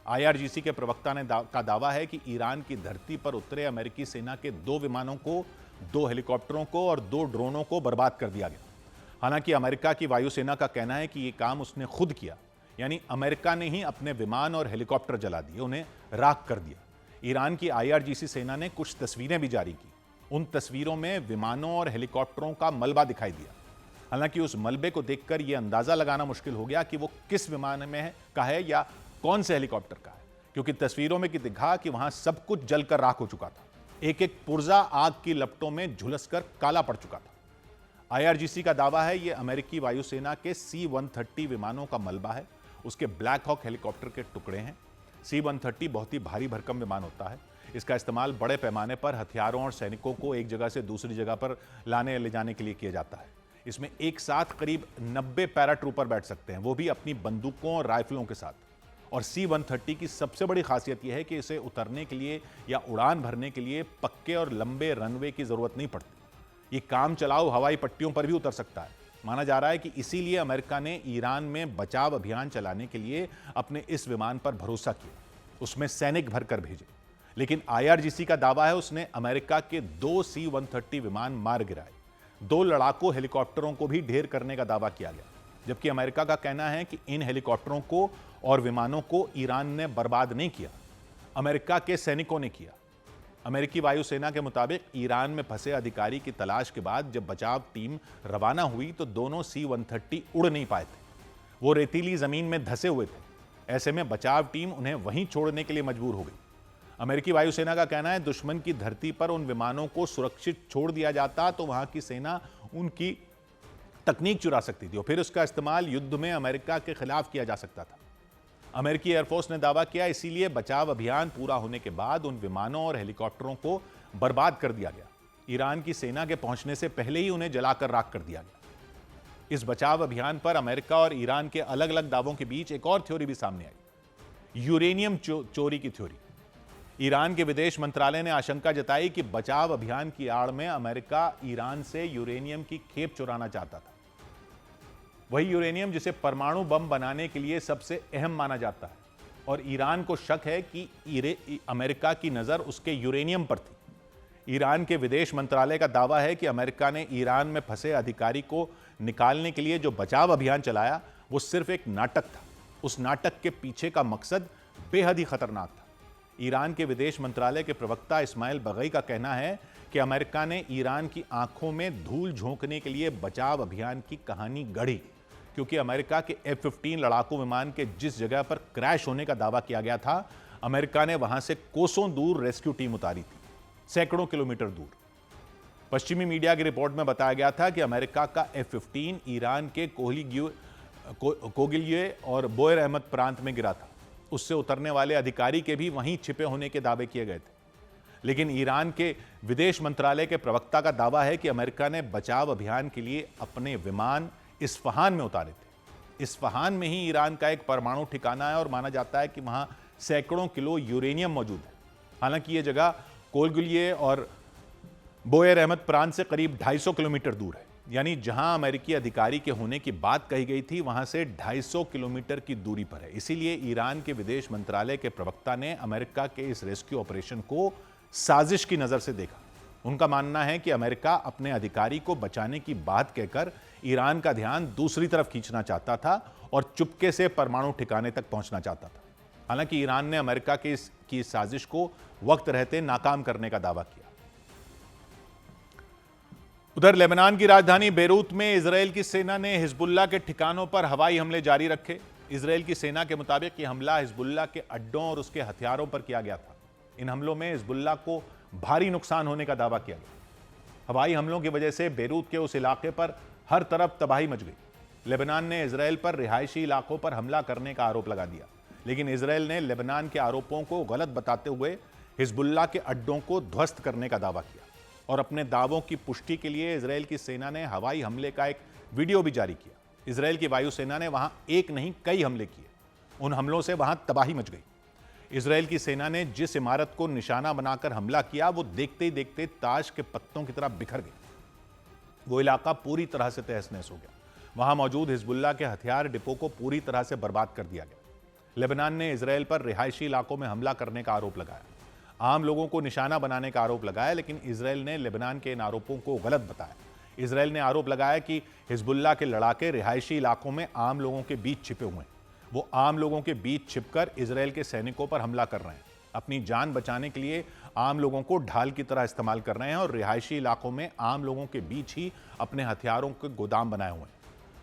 IRGC के प्रवक्ता ने का दावा है कि ईरान की धरती पर उतरे अमेरिकी सेना के 2 विमानों को, 2 हेलीकॉप्टरों को और 2 ड्रोनों को बर्बाद कर दिया गया। हालांकि अमेरिका की वायुसेना का कहना है कि यह काम उसने खुद किया, यानी अमेरिका ने ही अपने विमान और हेलीकॉप्टर जला दिए, उन्हें राख कर दिया। ईरान की IRGC सेना ने कुछ तस्वीरें भी जारी की। उन तस्वीरों में विमानों और हेलीकॉप्टरों का मलबा दिखाई दिया। हालांकि उस मलबे को देखकर यह अंदाजा लगाना मुश्किल हो गया कि वो किस विमान में का है या कौन से हेलीकॉप्टर का है, क्योंकि तस्वीरों में दिखा कि वहां सब कुछ जलकर राख हो चुका था। एक एक पुर्जा आग की लपटों में झुलसकर काला पड़ चुका था। IRGC का दावा है यह अमेरिकी वायुसेना के C-130 विमानों का मलबा है, उसके ब्लैक हॉक हेलीकॉप्टर के टुकड़े हैं। C-130 बहुत ही भारी भरकम विमान होता है। इसका इस्तेमाल बड़े पैमाने पर हथियारों और सैनिकों को एक जगह से दूसरी जगह पर लाने ले जाने के लिए किया जाता है। इसमें एक साथ करीब 90 पैराट्रूपर बैठ सकते हैं, वो भी अपनी बंदूकों और राइफलों के साथ। और C-130 की सबसे बड़ी खासियत यह है कि इसे उतरने के लिए या उड़ान भरने के लिए पक्के और लंबे रनवे की जरूरत नहीं पड़ती। ये काम चलाओ हवाई पट्टियों पर भी उतर सकता है। माना जा रहा है कि इसीलिए अमेरिका ने ईरान में बचाव अभियान चलाने के लिए अपने इस विमान पर भरोसा किया, उसमें सैनिक भरकर भेजे। लेकिन IRGC का दावा है उसने अमेरिका के 2 C-130 विमान मार गिराए, 2 लड़ाकू हेलीकॉप्टरों को भी ढेर करने का दावा किया गया, जबकि अमेरिका का कहना है कि इन हेलीकॉप्टरों को और विमानों को ईरान ने बर्बाद नहीं किया, अमेरिका के सैनिकों ने किया। अमेरिकी वायुसेना के मुताबिक ईरान में फंसे अधिकारी की तलाश के बाद जब बचाव टीम रवाना हुई तो दोनों C-130 उड़ नहीं पाए थे, वो रेतीली जमीन में धंसे हुए थे। ऐसे में बचाव टीम उन्हें वहीं छोड़ने के लिए मजबूर हो गई। अमेरिकी वायुसेना का कहना है दुश्मन की धरती पर उन विमानों को सुरक्षित छोड़ दिया जाता तो वहां की सेना उनकी तकनीक चुरा सकती थी और फिर उसका इस्तेमाल युद्ध में अमेरिका के खिलाफ किया जा सकता था। अमेरिकी एयरफोर्स ने दावा किया इसीलिए बचाव अभियान पूरा होने के बाद उन विमानों और हेलीकॉप्टरों को बर्बाद कर दिया गया। ईरान की सेना के पहुंचने से पहले ही उन्हें जलाकर राख कर दिया गया। इस बचाव अभियान पर अमेरिका और ईरान के अलग अलग दावों के बीच एक और थ्योरी भी सामने आई, यूरेनियम चोरी की थ्योरी। ईरान के विदेश मंत्रालय ने आशंका जताई कि बचाव अभियान की आड़ में अमेरिका ईरान से यूरेनियम की खेप चुराना चाहता था, वही यूरेनियम जिसे परमाणु बम बनाने के लिए सबसे अहम माना जाता है। और ईरान को शक है कि अमेरिका की नजर उसके यूरेनियम पर थी। ईरान के विदेश मंत्रालय का दावा है कि अमेरिका ने ईरान में फंसे अधिकारी को निकालने के लिए जो बचाव अभियान चलाया वो सिर्फ एक नाटक था। उस नाटक के पीछे का मकसद बेहद ही खतरनाक था। ईरान के विदेश मंत्रालय के प्रवक्ता इस्माइल बगई का कहना है कि अमेरिका ने ईरान की आंखों में धूल झोंकने के लिए बचाव अभियान की कहानी गढ़ी, क्योंकि अमेरिका के F-15 लड़ाकू विमान के जिस जगह पर क्रैश होने का दावा किया गया था, अमेरिका ने वहां से कोसों दूर रेस्क्यू टीम उतारी थी, सैकड़ों किलोमीटर दूर। पश्चिमी मीडिया की रिपोर्ट में बताया गया था कि अमेरिका का F-15 ईरान के कोगिल्ये और बोयर अहमद प्रांत में गिरा था। उससे उतरने वाले अधिकारी के भी वहीं छिपे होने के दावे किए गए थे। लेकिन ईरान के विदेश मंत्रालय के प्रवक्ता का दावा है कि अमेरिका ने बचाव अभियान के लिए अपने विमान इस्फहान में उतारे थे। इस्फहान में ही ईरान का एक परमाणु ठिकाना है और माना जाता है कि वहां सैकड़ों किलो यूरेनियम मौजूद है। हालांकि यह जगह कोगिल्ये और बोयर अहमद प्रांत से करीब 250 किलोमीटर दूर है। यानी जहां अमेरिकी अधिकारी के होने की बात कही गई थी वहां से 250 किलोमीटर की दूरी पर है। इसीलिए ईरान के विदेश मंत्रालय के प्रवक्ता ने अमेरिका के इस रेस्क्यू ऑपरेशन को साजिश की नजर से देखा। उनका मानना है कि अमेरिका अपने अधिकारी को बचाने की बात कहकर ईरान का ध्यान दूसरी तरफ खींचना चाहता था और चुपके से परमाणु ठिकाने तक पहुंचना चाहता था। हालांकि ईरान ने अमेरिका की इस साजिश को वक्त रहते नाकाम करने का दावा किया। उधर लेबनान की राजधानी बेरूत में इजरायल की सेना ने हिजबुल्लाह के ठिकानों पर हवाई हमले जारी रखे। इजरायल की सेना के मुताबिक यह हमला हिजबुल्लाह के अड्डों और उसके हथियारों पर किया गया था। इन हमलों में हिजबुल्लाह को भारी नुकसान होने का दावा किया गया। हवाई हमलों की वजह से बेरूत के उस इलाके पर हर तरफ तबाही मच गई। लेबनान ने इजरायल पर रिहायशी इलाकों पर हमला करने का आरोप लगा दिया, लेकिन इजरायल ने लेबनान के आरोपों को गलत बताते हुए हिजबुल्लाह के अड्डों को ध्वस्त करने का दावा किया और अपने दावों की पुष्टि के लिए इजरायल की सेना ने हवाई हमले का एक वीडियो भी जारी किया। इजरायल की वायुसेना ने वहां एक नहीं कई हमले किए। उन हमलों से वहां तबाही मच गई। इजरायल की सेना ने जिस इमारत को निशाना बनाकर हमला किया वो देखते ही देखते ताश के पत्तों की तरह बिखर गई। वो इलाका पूरी तरह से तहस-नहस हो गया। वहां मौजूद हिजबुल्लाह के हथियार डिपो को पूरी तरह से बर्बाद कर दिया गया। लेबनान ने इजरायल पर रिहायशी इलाकों में हमला करने का आरोप लगाया, आम लोगों को निशाना बनाने का आरोप लगाया, लेकिन इजरायल ने लेबनान के इन आरोपों को गलत बताया। इजरायल ने आरोप लगाया कि हिजबुल्लाह के लड़ाके रिहायशी इलाकों में आम लोगों के बीच छिपे हुए हैं। वो आम लोगों के बीच छिपकर इजरायल के सैनिकों पर हमला कर रहे हैं। अपनी जान बचाने के लिए आम लोगों को ढाल की तरह इस्तेमाल कर रहे हैं और रिहायशी इलाकों में आम लोगों के बीच ही अपने हथियारों के गोदाम बनाए हुए हैं।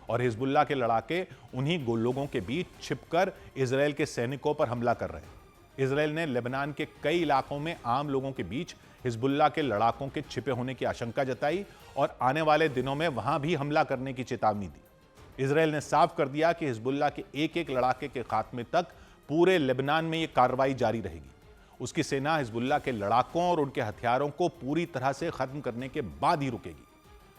और हिजबुल्लाह के लड़ाके उन्हीं लोगों के बीच छिपकर इजरायल के सैनिकों पर हमला कर रहे हैं। इजरायल ने लेबनान के कई इलाकों में आम लोगों के बीच हिजबुल्लाह के लड़ाकों के छिपे होने की आशंका जताई और आने वाले दिनों में वहां भी हमला करने की चेतावनी दी। इजरायल ने साफ कर दिया कि हिजबुल्लाह के एक एक लड़ाके के खात्मे तक पूरे लेबनान में यह कार्रवाई जारी रहेगी। उसकी सेना हिजबुल्लाह के लड़ाकों और उनके हथियारों को पूरी तरह से खत्म करने के बाद ही रुकेगी।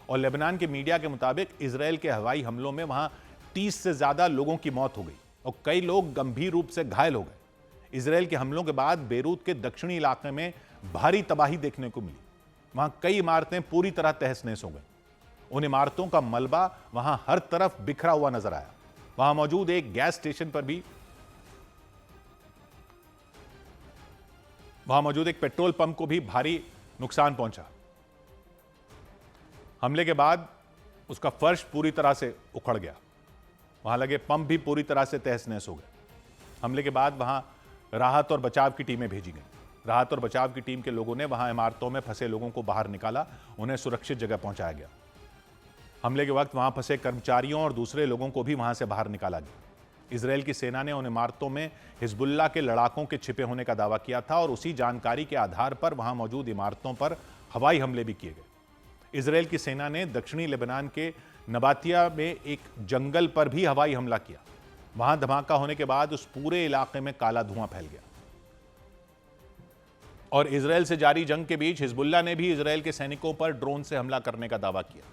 और लेबनान के मीडिया के मुताबिक इजरायल के हवाई हमलों में वहां 30 से ज्यादा लोगों की मौत हो गई और कई लोग गंभीर रूप से घायल हो गए। इजरायल के हमलों के बाद बेरूत के दक्षिणी इलाके में भारी तबाही देखने को मिली। वहां कई इमारतें पूरी तरह तहस-नहस हो गई। उन इमारतों का मलबा वहां हर तरफ बिखरा हुआ नजर आया। वहां मौजूद एक गैस स्टेशन पर भी वहां मौजूद एक पेट्रोल पंप को भी भारी नुकसान पहुंचा। हमले के बाद उसका फर्श पूरी तरह से उखड़ गया। वहां लगे पंप भी पूरी तरह से तहस-नहस हो गए। हमले के बाद वहां राहत और बचाव की टीमें भेजी गईं। राहत और बचाव की टीम के लोगों ने वहां इमारतों में फंसे लोगों को बाहर निकाला, उन्हें सुरक्षित जगह पहुंचाया गया। हमले के वक्त वहां फंसे कर्मचारियों और दूसरे लोगों को भी वहां से बाहर निकाला गया। इजरायल की सेना ने उन इमारतों में हिजबुल्लाह के लड़ाकों के छिपे होने का दावा किया था और उसी जानकारी के आधार पर वहां मौजूद इमारतों पर हवाई हमले भी किए गए। इजरायल की सेना ने दक्षिणी लेबनान के नबातिया में एक जंगल पर भी हवाई हमला किया। वहां धमाका होने के बाद उस पूरे इलाके में काला धुआं फैल गया। और इजरायल से जारी जंग के बीच हिजबुल्लाह ने भी इजरायल के सैनिकों पर ड्रोन से हमला करने का दावा किया।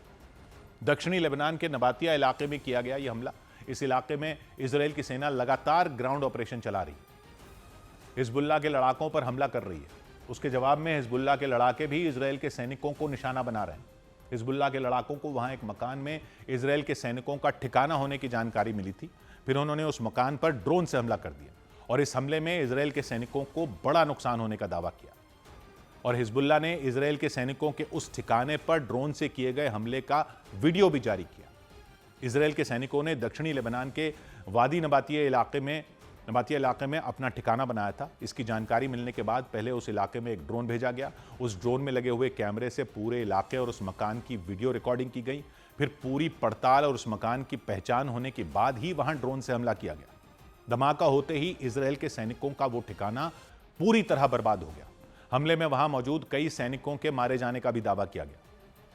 दक्षिणी लेबनान के नबातिया इलाके में किया गया यह हमला। इस इलाके में इजरायल की सेना लगातार ग्राउंड ऑपरेशन चला रही है, हिजबुल्लाह के लड़ाकों पर हमला कर रही है। उसके जवाब में हिजबुल्लाह के लड़ाके भी इजरायल के सैनिकों को निशाना बना रहे हैं। हिजबुल्लाह के लड़ाकों को वहां एक मकान में इजरायल के सैनिकों का ठिकाना होने की जानकारी मिली थी। फिर उन्होंने उस मकान पर ड्रोन से हमला कर दिया और इस हमले में इजरायल के सैनिकों को बड़ा नुकसान होने का दावा किया। और हिजबुल्लाह ने इजरायल के सैनिकों के उस ठिकाने पर ड्रोन से किए गए हमले का वीडियो भी जारी किया। इजरायल के सैनिकों ने दक्षिणी लेबनान के वादी नबातिया इलाके में अपना ठिकाना बनाया था। इसकी जानकारी मिलने के बाद पहले उस इलाके में एक ड्रोन भेजा गया। उस ड्रोन में लगे हुए कैमरे से पूरे इलाके और उस मकान की वीडियो रिकॉर्डिंग की गई। फिर पूरी पड़ताल और उस मकान की पहचान होने के बाद ही वहां ड्रोन से हमला किया गया। धमाका होते ही इजरायल के सैनिकों का वो ठिकाना पूरी तरह बर्बाद हो गया। हमले में वहां मौजूद कई सैनिकों के मारे जाने का भी दावा किया गया।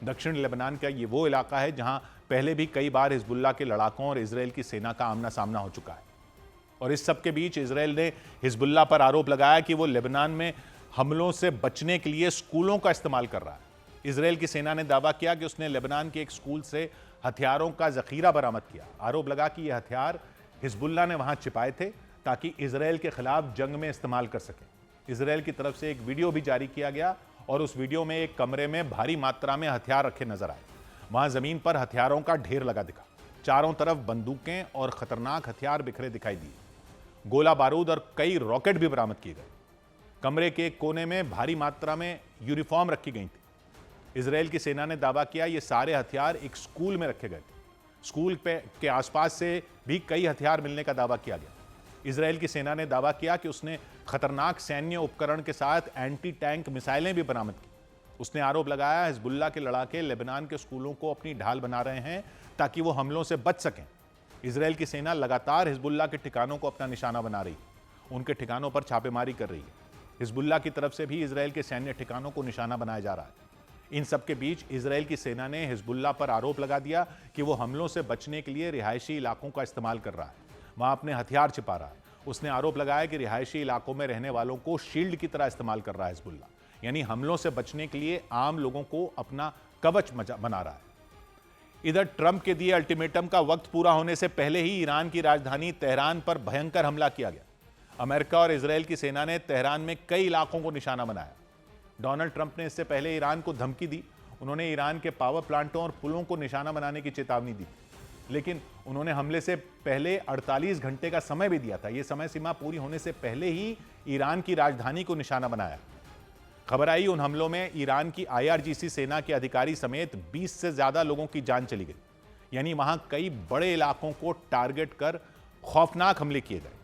दक्षिण लेबनान का ये वो इलाका है जहां पहले भी कई बार हिजबुल्लाह के लड़ाकों और इजरायल की सेना का आमना सामना हो चुका है। और इस सब के बीच इजरायल ने हिजबुल्लाह पर आरोप लगाया कि वो लेबनान में हमलों से बचने के लिए स्कूलों का इस्तेमाल कर रहा है। इजरायल की सेना ने दावा किया कि उसने लेबनान के एक स्कूल से हथियारों का जखीरा बरामद किया। आरोप लगा कि ये हथियार हिजबुल्लाह ने वहां छिपाए थे ताकि इजरायल के खिलाफ जंग में इस्तेमाल कर सके। इजरायल की तरफ से एक वीडियो भी जारी किया गया और उस वीडियो में एक कमरे में भारी मात्रा में हथियार रखे नजर आए। वहां जमीन पर हथियारों का ढेर लगा दिखा। चारों तरफ बंदूकें और खतरनाक हथियार बिखरे दिखाई दिए। गोला बारूद और कई रॉकेट भी बरामद किए गए। कमरे के एक कोने में भारी मात्रा में यूनिफॉर्म रखी गई थी। इजरायल की सेना ने दावा किया ये सारे हथियार एक स्कूल में रखे गए थे। स्कूल के आसपास से भी कई हथियार मिलने का दावा किया गया। इजरायल की सेना ने दावा किया कि उसने खतरनाक सैन्य उपकरण के साथ एंटी टैंक मिसाइलें भी बरामद की। उसने आरोप लगाया हिजबुल्लाह के लड़ाके लेबनान के स्कूलों को अपनी ढाल बना रहे हैं ताकि वो हमलों से बच सकें। इजरायल की सेना लगातार हिजबुल्लाह के ठिकानों को अपना निशाना बना रही है। उनके ठिकानों पर छापेमारी कर रही है। हिजबुल्लाह की तरफ से भी इजरायल के सैन्य ठिकानों को निशाना बनाया जा रहा है। इन सबके बीच इजरायल की सेना ने हिजबुल्लाह पर आरोप लगा दिया कि वो हमलों से बचने के लिए रिहायशी इलाकों का इस्तेमाल कर रहा है, वहां अपने हथियार छिपा रहा है। उसने आरोप लगाया कि रिहायशी इलाकों में रहने वालों को शील्ड की तरह इस्तेमाल कर रहा है हिजबुल्लाह, यानी हमलों से बचने के लिए आम लोगों को अपना कवच बना रहा है। इधर ट्रंप के दिए अल्टीमेटम का वक्त पूरा होने से पहले ही ईरान की राजधानी तेहरान पर भयंकर हमला किया गया। अमेरिका और इजरायल की सेना ने तेहरान में कई इलाकों को निशाना बनाया। डोनाल्ड ट्रंप ने इससे पहले ईरान को धमकी दी। उन्होंने ईरान के पावर प्लांटों और पुलों को निशाना बनाने की चेतावनी दी, लेकिन उन्होंने हमले से पहले 48 घंटे का समय भी दिया था। यह समय सीमा पूरी होने से पहले ही ईरान की राजधानी को निशाना बनाया। खबर आई उन हमलों में ईरान की IRGC सेना के अधिकारी समेत 20 से ज्यादा लोगों की जान चली गई, यानी वहां कई बड़े इलाकों को टारगेट कर खौफनाक हमले किए गए।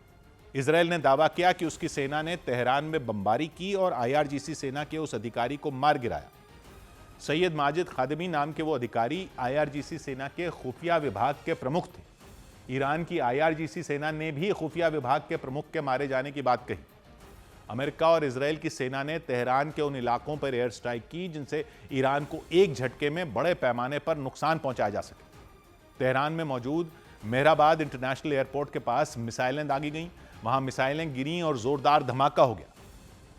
इजरायल ने दावा किया कि उसकी सेना ने तेहरान में बमबारी की और IRGC सेना के उस अधिकारी को मार गिराया। सैयद माजिद खादिमी नाम के वो अधिकारी IRGC सेना के खुफिया विभाग के प्रमुख थे। ईरान की IRGC सेना ने भी खुफिया विभाग के प्रमुख के मारे जाने की बात कही। अमेरिका और इजरायल की सेना ने तेहरान के उन इलाकों पर एयर स्ट्राइक की जिनसे ईरान को एक झटके में बड़े पैमाने पर नुकसान पहुंचाया जा सके। तेहरान में मौजूद मेहराबाद इंटरनेशनल एयरपोर्ट के पास मिसाइलें दागी गईं। वहां मिसाइलें गिरी और जोरदार धमाका हो गया।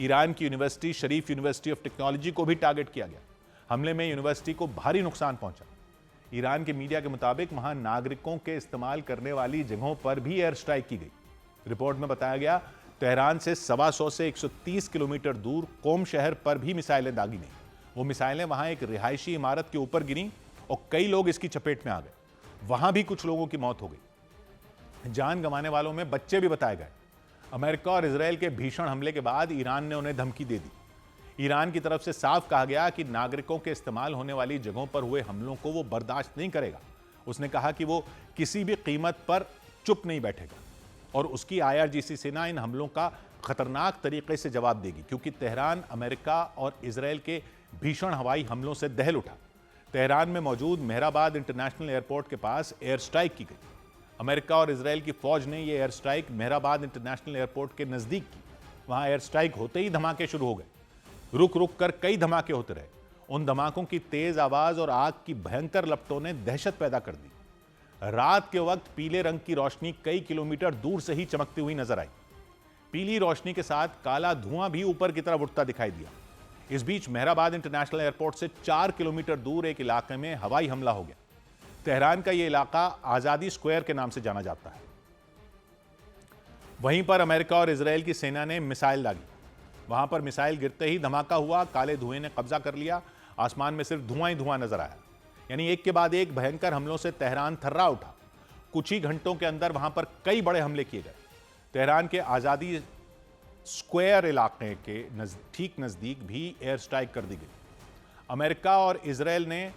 ईरान की university Sharif university of technology को भी टारगेट किया गया। हमले में यूनिवर्सिटी को भारी नुकसान पहुंचा। ईरान के मीडिया के मुताबिक वहां नागरिकों के इस्तेमाल करने वाली जगहों पर भी एयर स्ट्राइक की गई। रिपोर्ट में बताया गया तेहरान से 125 से 130 किलोमीटर दूर कोम शहर पर भी मिसाइलें दागी गईं। वो मिसाइलें वहां एक रिहायशी इमारत के ऊपर गिरी और कई लोग इसकी चपेट में आ गए। वहां भी कुछ लोगों की मौत हो गई। जान गंवाने वालों में बच्चे भी बताए गए। अमेरिका और इजरायल के भीषण हमले के बाद ईरान ने उन्हें धमकी दे दी। ईरान की तरफ से साफ कहा गया कि नागरिकों के इस्तेमाल होने वाली जगहों पर हुए हमलों को वो बर्दाश्त नहीं करेगा। उसने कहा कि वो किसी भी कीमत पर चुप नहीं बैठेगा और उसकी IRGC सेना इन हमलों का खतरनाक तरीके से जवाब देगी, क्योंकि तेहरान अमेरिका और इजरायल के भीषण हवाई हमलों से दहल उठा। तेहरान में मौजूद मेहराबाद इंटरनेशनल एयरपोर्ट के पास एयर स्ट्राइक की गई। अमेरिका और इजरायल की फौज ने यह air strike Mehrabad international airport के नजदीक की। वहां एयर स्ट्राइक होते ही धमाके शुरू हो गए। रुक रुक कर कई धमाके होते रहे। उन धमाकों की तेज आवाज और आग की भयंकर लपटों ने दहशत पैदा कर दी। रात के वक्त पीले रंग की रोशनी कई किलोमीटर दूर से ही चमकती हुई नजर आई। पीली रोशनी के साथ काला धुआं भी ऊपर की तरफ उठता दिखाई दिया। इस बीच मेहराबाद इंटरनेशनल एयरपोर्ट से 4 किलोमीटर दूर एक इलाके में हवाई हमला हो गया। तेहरान का यह इलाका आजादी स्क्वायर के नाम से जाना जाता है। वहीं पर अमेरिका और इजरायल की सेना ने मिसाइल दागी। वहां पर मिसाइल गिरते ही धमाका हुआ। काले धुएं ने कब्जा कर लिया। आसमान में सिर्फ धुआं ही धुआं नजर आया, यानी एक के बाद एक भयंकर हमलों से तेहरान थर्रा उठा। कुछ ही घंटों के अंदर वहां पर कई बड़े हमले किए गए। तेहरान के आजादी स्क्वायर इलाके के ठीक नजदीक भी एयर स्ट्राइक कर दी गई। अमेरिका और इजरायल ने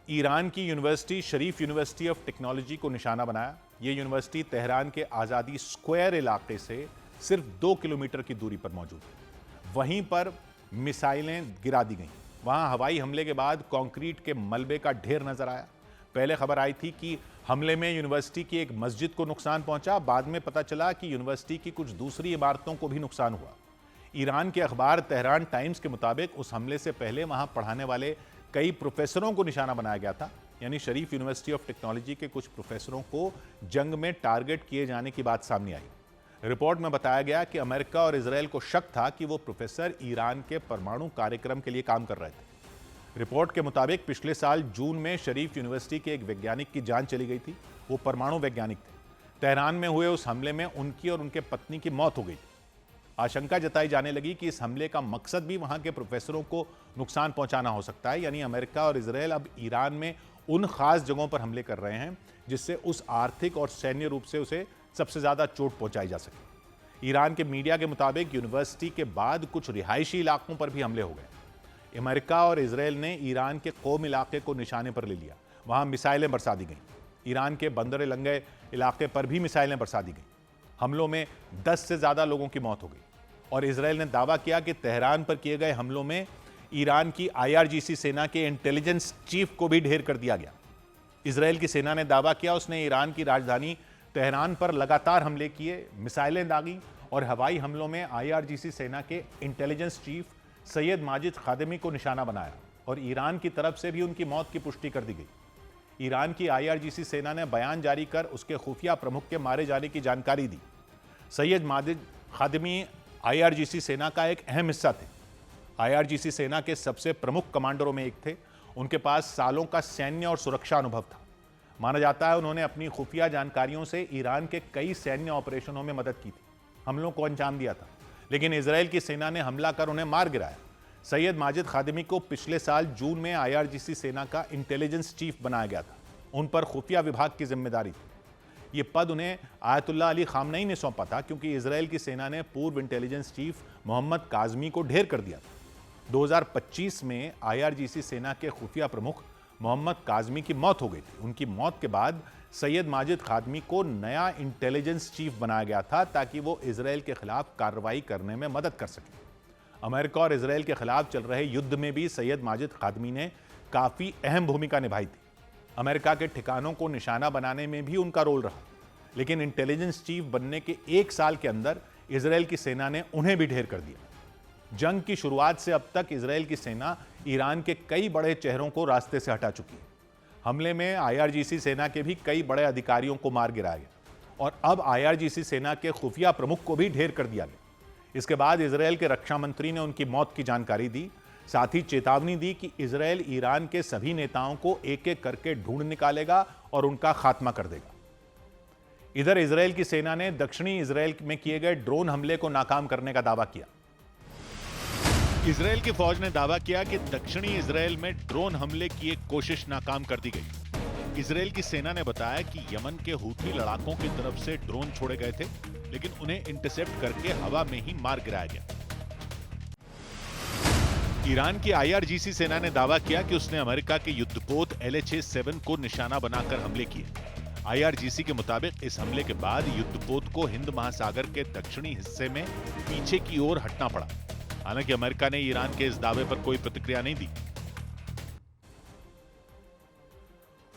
ईरान की university Sharif university of technology को निशाना बनाया। यह यूनिवर्सिटी तेहरान के आजादी स्क्वायर इलाके से सिर्फ 2 किलोमीटर की दूरी पर मौजूद है। वहीं पर मिसाइलें गिरा दी गईं। वहां हवाई हमले के बाद कंक्रीट के मलबे का ढेर नजर आया। पहले खबर आई थी कि हमले में यूनिवर्सिटी की एक मस्जिद को नुकसान पहुंचा। बाद में पता चला कि यूनिवर्सिटी की कुछ दूसरी इमारतों को भी नुकसान हुआ। ईरान के अखबार तेहरान टाइम्स के मुताबिक उस हमले से पहले वहां पढ़ाने वाले कई प्रोफेसरों को निशाना बनाया गया था, यानी शरीफ यूनिवर्सिटी ऑफ टेक्नोलॉजी के कुछ प्रोफेसरों को जंग में टारगेट किए जाने की बात सामने आई। रिपोर्ट में बताया गया कि अमेरिका और इजरायल को शक था कि वो प्रोफेसर ईरान के परमाणु कार्यक्रम के लिए काम कर रहे थे। रिपोर्ट के मुताबिक पिछले साल जून में शरीफ यूनिवर्सिटी के एक वैज्ञानिक की जान चली गई थी। वो परमाणु वैज्ञानिक थे। तेहरान में हुए उस हमले में उनकी और उनके पत्नी की मौत हो गई थी। आशंका जताई जाने लगी कि इस हमले का मकसद भी वहां के प्रोफेसरों को नुकसान पहुंचाना हो सकता है, यानी अमेरिका और इजरायल अब ईरान में उन खास जगहों पर हमले कर रहे हैं जिससे उस आर्थिक और सैन्य रूप से उसे सबसे ज्यादा चोट पहुंचाई जा सके। ईरान के मीडिया के मुताबिक यूनिवर्सिटी के बाद कुछ रिहायशी इलाकों पर भी हमले हो गए। अमेरिका और इजरायल ने ईरान के कोम इलाके को निशाने पर ले लिया, वहां मिसाइलें बरसा दी गईं। ईरान के बंदर लंगे इलाके पर भी मिसाइलें बरसा दी गईं। हमलों में 10 से ज्यादा लोगों की मौत हो गई और इजरायल ने दावा किया कि तेहरान पर किए गए हमलों में ईरान की IRGC सेना के इंटेलिजेंस चीफ को भी ढेर कर दिया गया। इजरायल की सेना ने दावा किया उसने ईरान की राजधानी तेहरान पर लगातार हमले किए, मिसाइलें दागी और हवाई हमलों में IRGC सेना के इंटेलिजेंस चीफ सैयद माजिद खादिमी को निशाना बनाया और ईरान की तरफ से भी उनकी मौत की पुष्टि कर दी गई। ईरान की IRGC सेना ने बयान जारी कर उसके खुफिया प्रमुख के मारे जाने की जानकारी दी। सैयद माजिद खादिमी IRGC सेना का एक अहम हिस्सा थे। IRGC सेना के सबसे प्रमुख कमांडरों में एक थे। उनके पास सालों का सैन्य और सुरक्षा अनुभव था। माना जाता है उन्होंने अपनी खुफिया जानकारियों से ईरान के कई सैन्य ऑपरेशनों में मदद की थी, हमलों को अंजाम दिया था, लेकिन इजरायल की सेना ने हमला कर उन्हें मार गिराया। सैयद माजिद खादिमी को पिछले साल जून में IRGC सेना का इंटेलिजेंस चीफ बनाया गया था। उन पर खुफिया विभाग की जिम्मेदारी थी। ये पद उन्हें आयतुल्लाह अली खामनेई ने सौंपा था क्योंकि इजरायल की सेना ने पूर्व इंटेलिजेंस चीफ मोहम्मद काजमी को ढेर कर दिया था। 2025 में IRGC सेना के खुफिया प्रमुख मोहम्मद काजमी की मौत हो गई थी। उनकी मौत के बाद सैयद माजिद खादमी को नया इंटेलिजेंस चीफ बनाया गया था ताकि वो इजरायल के खिलाफ कार्रवाई करने में मदद कर सके। अमेरिका और इजरायल के खिलाफ चल रहे युद्ध में भी सैयद माजिद खादमी ने काफी अहम भूमिका निभाई थी। अमेरिका के ठिकानों को निशाना बनाने में भी उनका रोल रहा, लेकिन इंटेलिजेंस चीफ बनने के 1 साल के अंदर इजरायल की सेना ने उन्हें भी ढेर कर दिया। जंग की शुरुआत से अब तक इजरायल की सेना ईरान के कई बड़े चेहरों को रास्ते से हटा चुकी है। हमले में IRGC सेना के भी कई बड़े अधिकारियों को मार गिराया गया और अब IRGC सेना के खुफिया प्रमुख को भी ढेर कर दिया गया। इसके बाद इजरायल के रक्षा मंत्री ने उनकी मौत की जानकारी दी, साथ ही चेतावनी दी कि इजरायल ईरान के सभी नेताओं को एक एक करके ढूंढ निकालेगा और उनका खात्मा कर देगा। इधर इजरायल की सेना ने दक्षिणी इजरायल में किए गए ड्रोन हमले को नाकाम करने का दावा किया। इजरायल की फौज ने दावा किया कि दक्षिणी इजरायल में ड्रोन हमले की एक कोशिश नाकाम कर दी गई। इजरायल की सेना ने बताया कि यमन के हूथी लड़ाकों की तरफ से ड्रोन छोड़े गए थे, लेकिन उन्हें इंटरसेप्ट करके हवा में ही मार गिराया गया। ईरान की IRGC सेना ने दावा किया कि उसने अमेरिका के युद्धपोत LHA-7 को निशाना बनाकर हमले किए। IRGC के मुताबिक इस हमले के बाद युद्धपोत को हिंद महासागर के दक्षिणी हिस्से में पीछे की ओर हटना पड़ा। हालांकि अमेरिका ने ईरान के इस दावे पर कोई प्रतिक्रिया नहीं दी।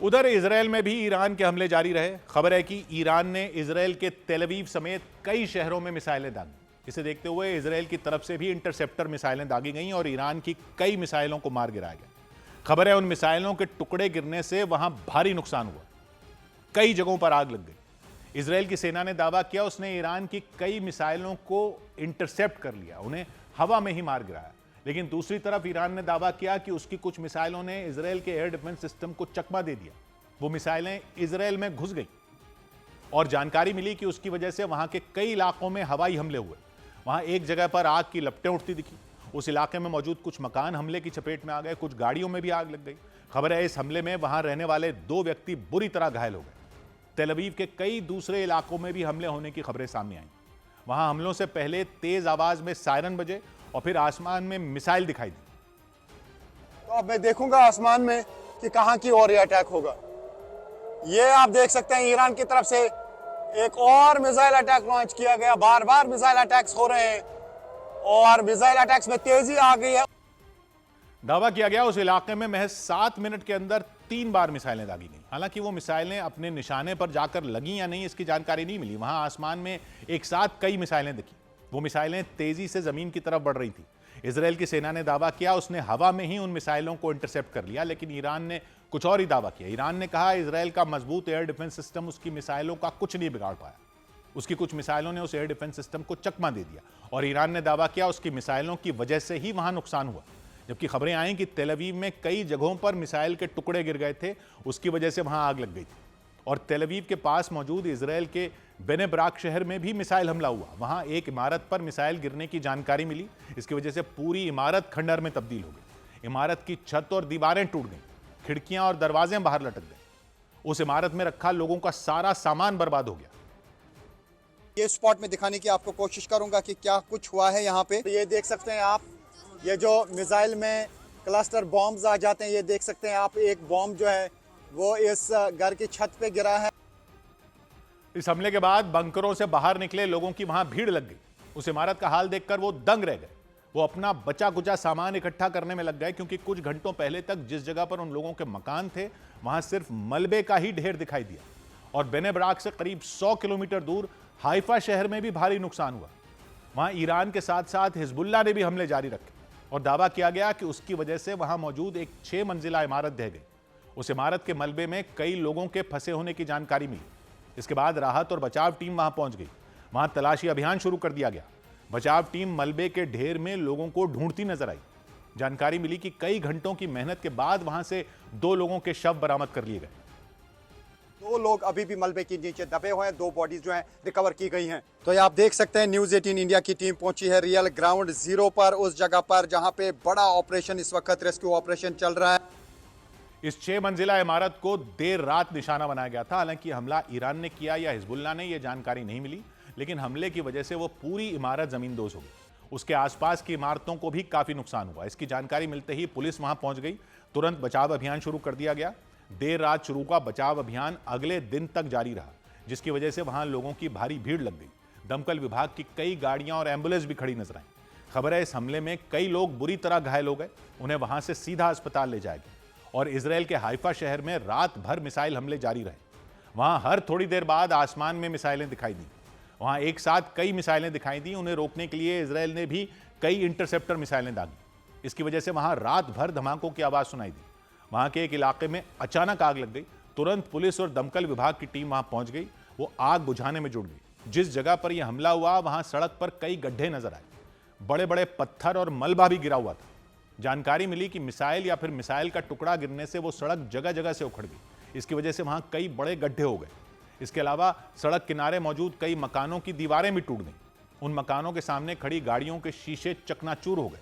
उधर इजरायल में भी ईरान के हमले जारी रहे। खबर है कि ईरान ने इजरायल के तेल अवीव समेत कई शहरों में मिसाइलें दागी। इसे देखते हुए इजरायल की तरफ से भी इंटरसेप्टर मिसाइलें दागी गईं और ईरान की कई मिसाइलों को मार गिराया गया। खबर है उन मिसाइलों के टुकड़े गिरने से वहां भारी नुकसान हुआ, कई जगहों पर आग लग गई। इजरायल की सेना ने दावा किया उसने ईरान की कई मिसाइलों को इंटरसेप्ट कर लिया, उन्हें हवा में ही मार गिराया। लेकिन दूसरी तरफ ईरान ने दावा किया कि उसकी कुछ मिसाइलों ने इजरायल के एयर डिफेंस सिस्टम को चकमा दे दिया। वो मिसाइलें इजरायल में घुस गई और जानकारी मिली कि उसकी वजह से वहां के कई इलाकों में हवाई हमले हुए। वहां एक जगह पर आग की लपटें उठती दिखी। उस इलाके में मौजूद कुछ मकान हमले की चपेट में आ गए, कुछ गाड़ियों में भी आग लग गई। खबर है इस हमले में वहां रहने वाले 2 व्यक्ति बुरी तरह घायल हो गए। तेल अवीव के कई दूसरे इलाकों में भी हमले होने की खबरें सामने आईं। वहां हमलों से पहले तेज आवाज में सायरन बजे और फिर आसमान में मिसाइल दिखाई दी। तो अब मैं देखूंगा आसमान में कि कहां की ओर ये अटैक होगा। ये आप देख सकते हैं ईरान की तरफ से एक और मिसाइल अटैक लॉन्च किया गया। बार बार मिसाइल अटैक्स हो रहे हैं और मिसाइल अटैक्स में तेजी आ गई है। दावा किया गया उस इलाके में महज 7 मिनट के अंदर 3 बार मिसाइलें दागी गई। हालांकि वो मिसाइलें अपने निशाने पर जाकर लगी या नहीं इसकी जानकारी नहीं मिली। वहां आसमान में एक साथ कई मिसाइलें दिखी। वो मिसाइलें तेजी से जमीन की तरफ बढ़ रही थी। इजरायल की सेना ने दावा किया उसने हवा में ही उन मिसाइलों को इंटरसेप्ट कर लिया, लेकिन ईरान ने कुछ और ही दावा किया। ईरान ने कहा इजरायल का मजबूत एयर डिफेंस सिस्टम उसकी मिसाइलों का कुछ नहीं बिगाड़ पाया। उसकी कुछ मिसाइलों ने उस एयर डिफेंस सिस्टम को चकमा दे दिया और ईरान ने दावा किया उसकी मिसाइलों की वजह से ही वहां नुकसान हुआ। जबकि खबरें आई कि तेल अवीव में कई जगहों पर मिसाइल के टुकड़े गिर गए थे, उसकी वजह से वहां आग लग गई थी। और तेल अवीव के पास मौजूद इजराइल के बेने ब्राक शहर में भी मिसाइल हमला हुआ। वहां एक इमारत पर मिसाइल गिरने की जानकारी मिली। इसकी वजह से पूरी इमारत खंडहर में तब्दील हो गई। इमारत की छत और दीवारें टूट गईं, खिड़कियां और दरवाजे बाहर लटक गए। उस इमारत में रखा लोगों का सारा सामान बर्बाद हो गया। ये स्पॉट में दिखाने की आपको कोशिश करूंगा कि क्या कुछ हुआ है यहाँ पे। ये देख सकते हैं आप, ये जो मिसाइल में क्लस्टर बॉम्ब्स आ जाते हैं, ये देख सकते हैं आप, एक बॉम्ब जो है वो इस घर की छत पे गिरा है। इस हमले के बाद बंकरों से बाहर निकले लोगों की वहां भीड़ लग गई। उस इमारत का हाल देखकर वो दंग रह गए। वो अपना बचा कुचा सामान इकट्ठा करने में लग गए, क्योंकि कुछ घंटों पहले तक जिस जगह पर उन लोगों के मकान थे वहां सिर्फ मलबे का ही ढेर दिखाई दिया। और बेने ब्राक से करीब 100 किलोमीटर दूर हाइफा शहर में भी भारी नुकसान हुआ। वहां ईरान के साथ साथ हिजबुल्लाह ने भी हमले जारी रखे और दावा किया गया कि उसकी वजह से वहां मौजूद एक 6 मंजिला इमारत ढह गई। उस इमारत के मलबे में कई लोगों के फंसे होने की जानकारी मिली। इसके बाद राहत और बचाव टीम वहां पहुंच गई। वहां तलाशी अभियान शुरू कर दिया गया। बचाव टीम मलबे के ढेर में लोगों को ढूंढती नजर आई। जानकारी मिली कि कई घंटों की मेहनत के बाद वहां से 2 लोगों के शव बरामद कर लिए गए। 2 लोग अभी भी मलबे के नीचे दबे हुए हैं। 2 बॉडीज जो हैं रिकवर की गई हैं। तो ये आप देख सकते हैं, न्यूज़ 18 इंडिया की टीम पहुंची है रियल ग्राउंड जीरो पर, उस जगह पर जहां पे बड़ा ऑपरेशन, इस वक्त रेस्क्यू ऑपरेशन चल रहा है। इस 6 मंजिला इमारत को देर रात निशाना बनाया गया था। हालांकि हमला ईरान ने किया या हिजबुल्लाह ने, यह जानकारी नहीं मिली, लेकिन हमले की वजह से वो पूरी इमारत जमींदोज हो गई। उसके आसपास की इमारतों को भी काफी नुकसान हुआ। इसकी जानकारी मिलते ही पुलिस वहां पहुंच गई। तुरंत बचाव अभियान शुरू कर दिया गया। देर रात शुरू का बचाव अभियान अगले दिन तक जारी रहा, जिसकी वजह से वहां लोगों की भारी भीड़ लग गई। दमकल विभाग की कई गाड़ियां और एम्बुलेंस भी खड़ी नजर आई। खबर है, इस हमले में कई लोग बुरी तरह घायल हो गए। उन्हें वहां से सीधा अस्पताल ले जाया गया। और इजराइल के हाइफा शहर में रात भर मिसाइल हमले जारी रहे। वहां हर थोड़ी देर बाद आसमान में मिसाइलें दिखाई दी। वहां एक साथ कई मिसाइलें दिखाई दी। उन्हें रोकने के लिए इजराइल ने भी कई इंटरसेप्टर मिसाइलें दागी। इसकी वजह से वहां रात भर धमाकों की आवाज सुनाई दी। वहां के एक इलाके में अचानक आग लग गई। तुरंत पुलिस और दमकल विभाग की टीम वहां पहुंच गई। वो आग बुझाने में जुट गई। जिस जगह पर यह हमला हुआ वहां सड़क पर कई गड्ढे नजर आए। बड़े बड़े पत्थर और मलबा भी गिरा हुआ था। जानकारी मिली कि मिसाइल या फिर मिसाइल का टुकड़ा गिरने से वो सड़क जगह जगह से उखड़ गई। इसकी वजह से वहां कई बड़े गड्ढे हो गए। इसके अलावा सड़क किनारे मौजूद कई मकानों की दीवारें भी टूट गईं। उन मकानों के सामने खड़ी गाड़ियों के शीशे चकनाचूर हो गए।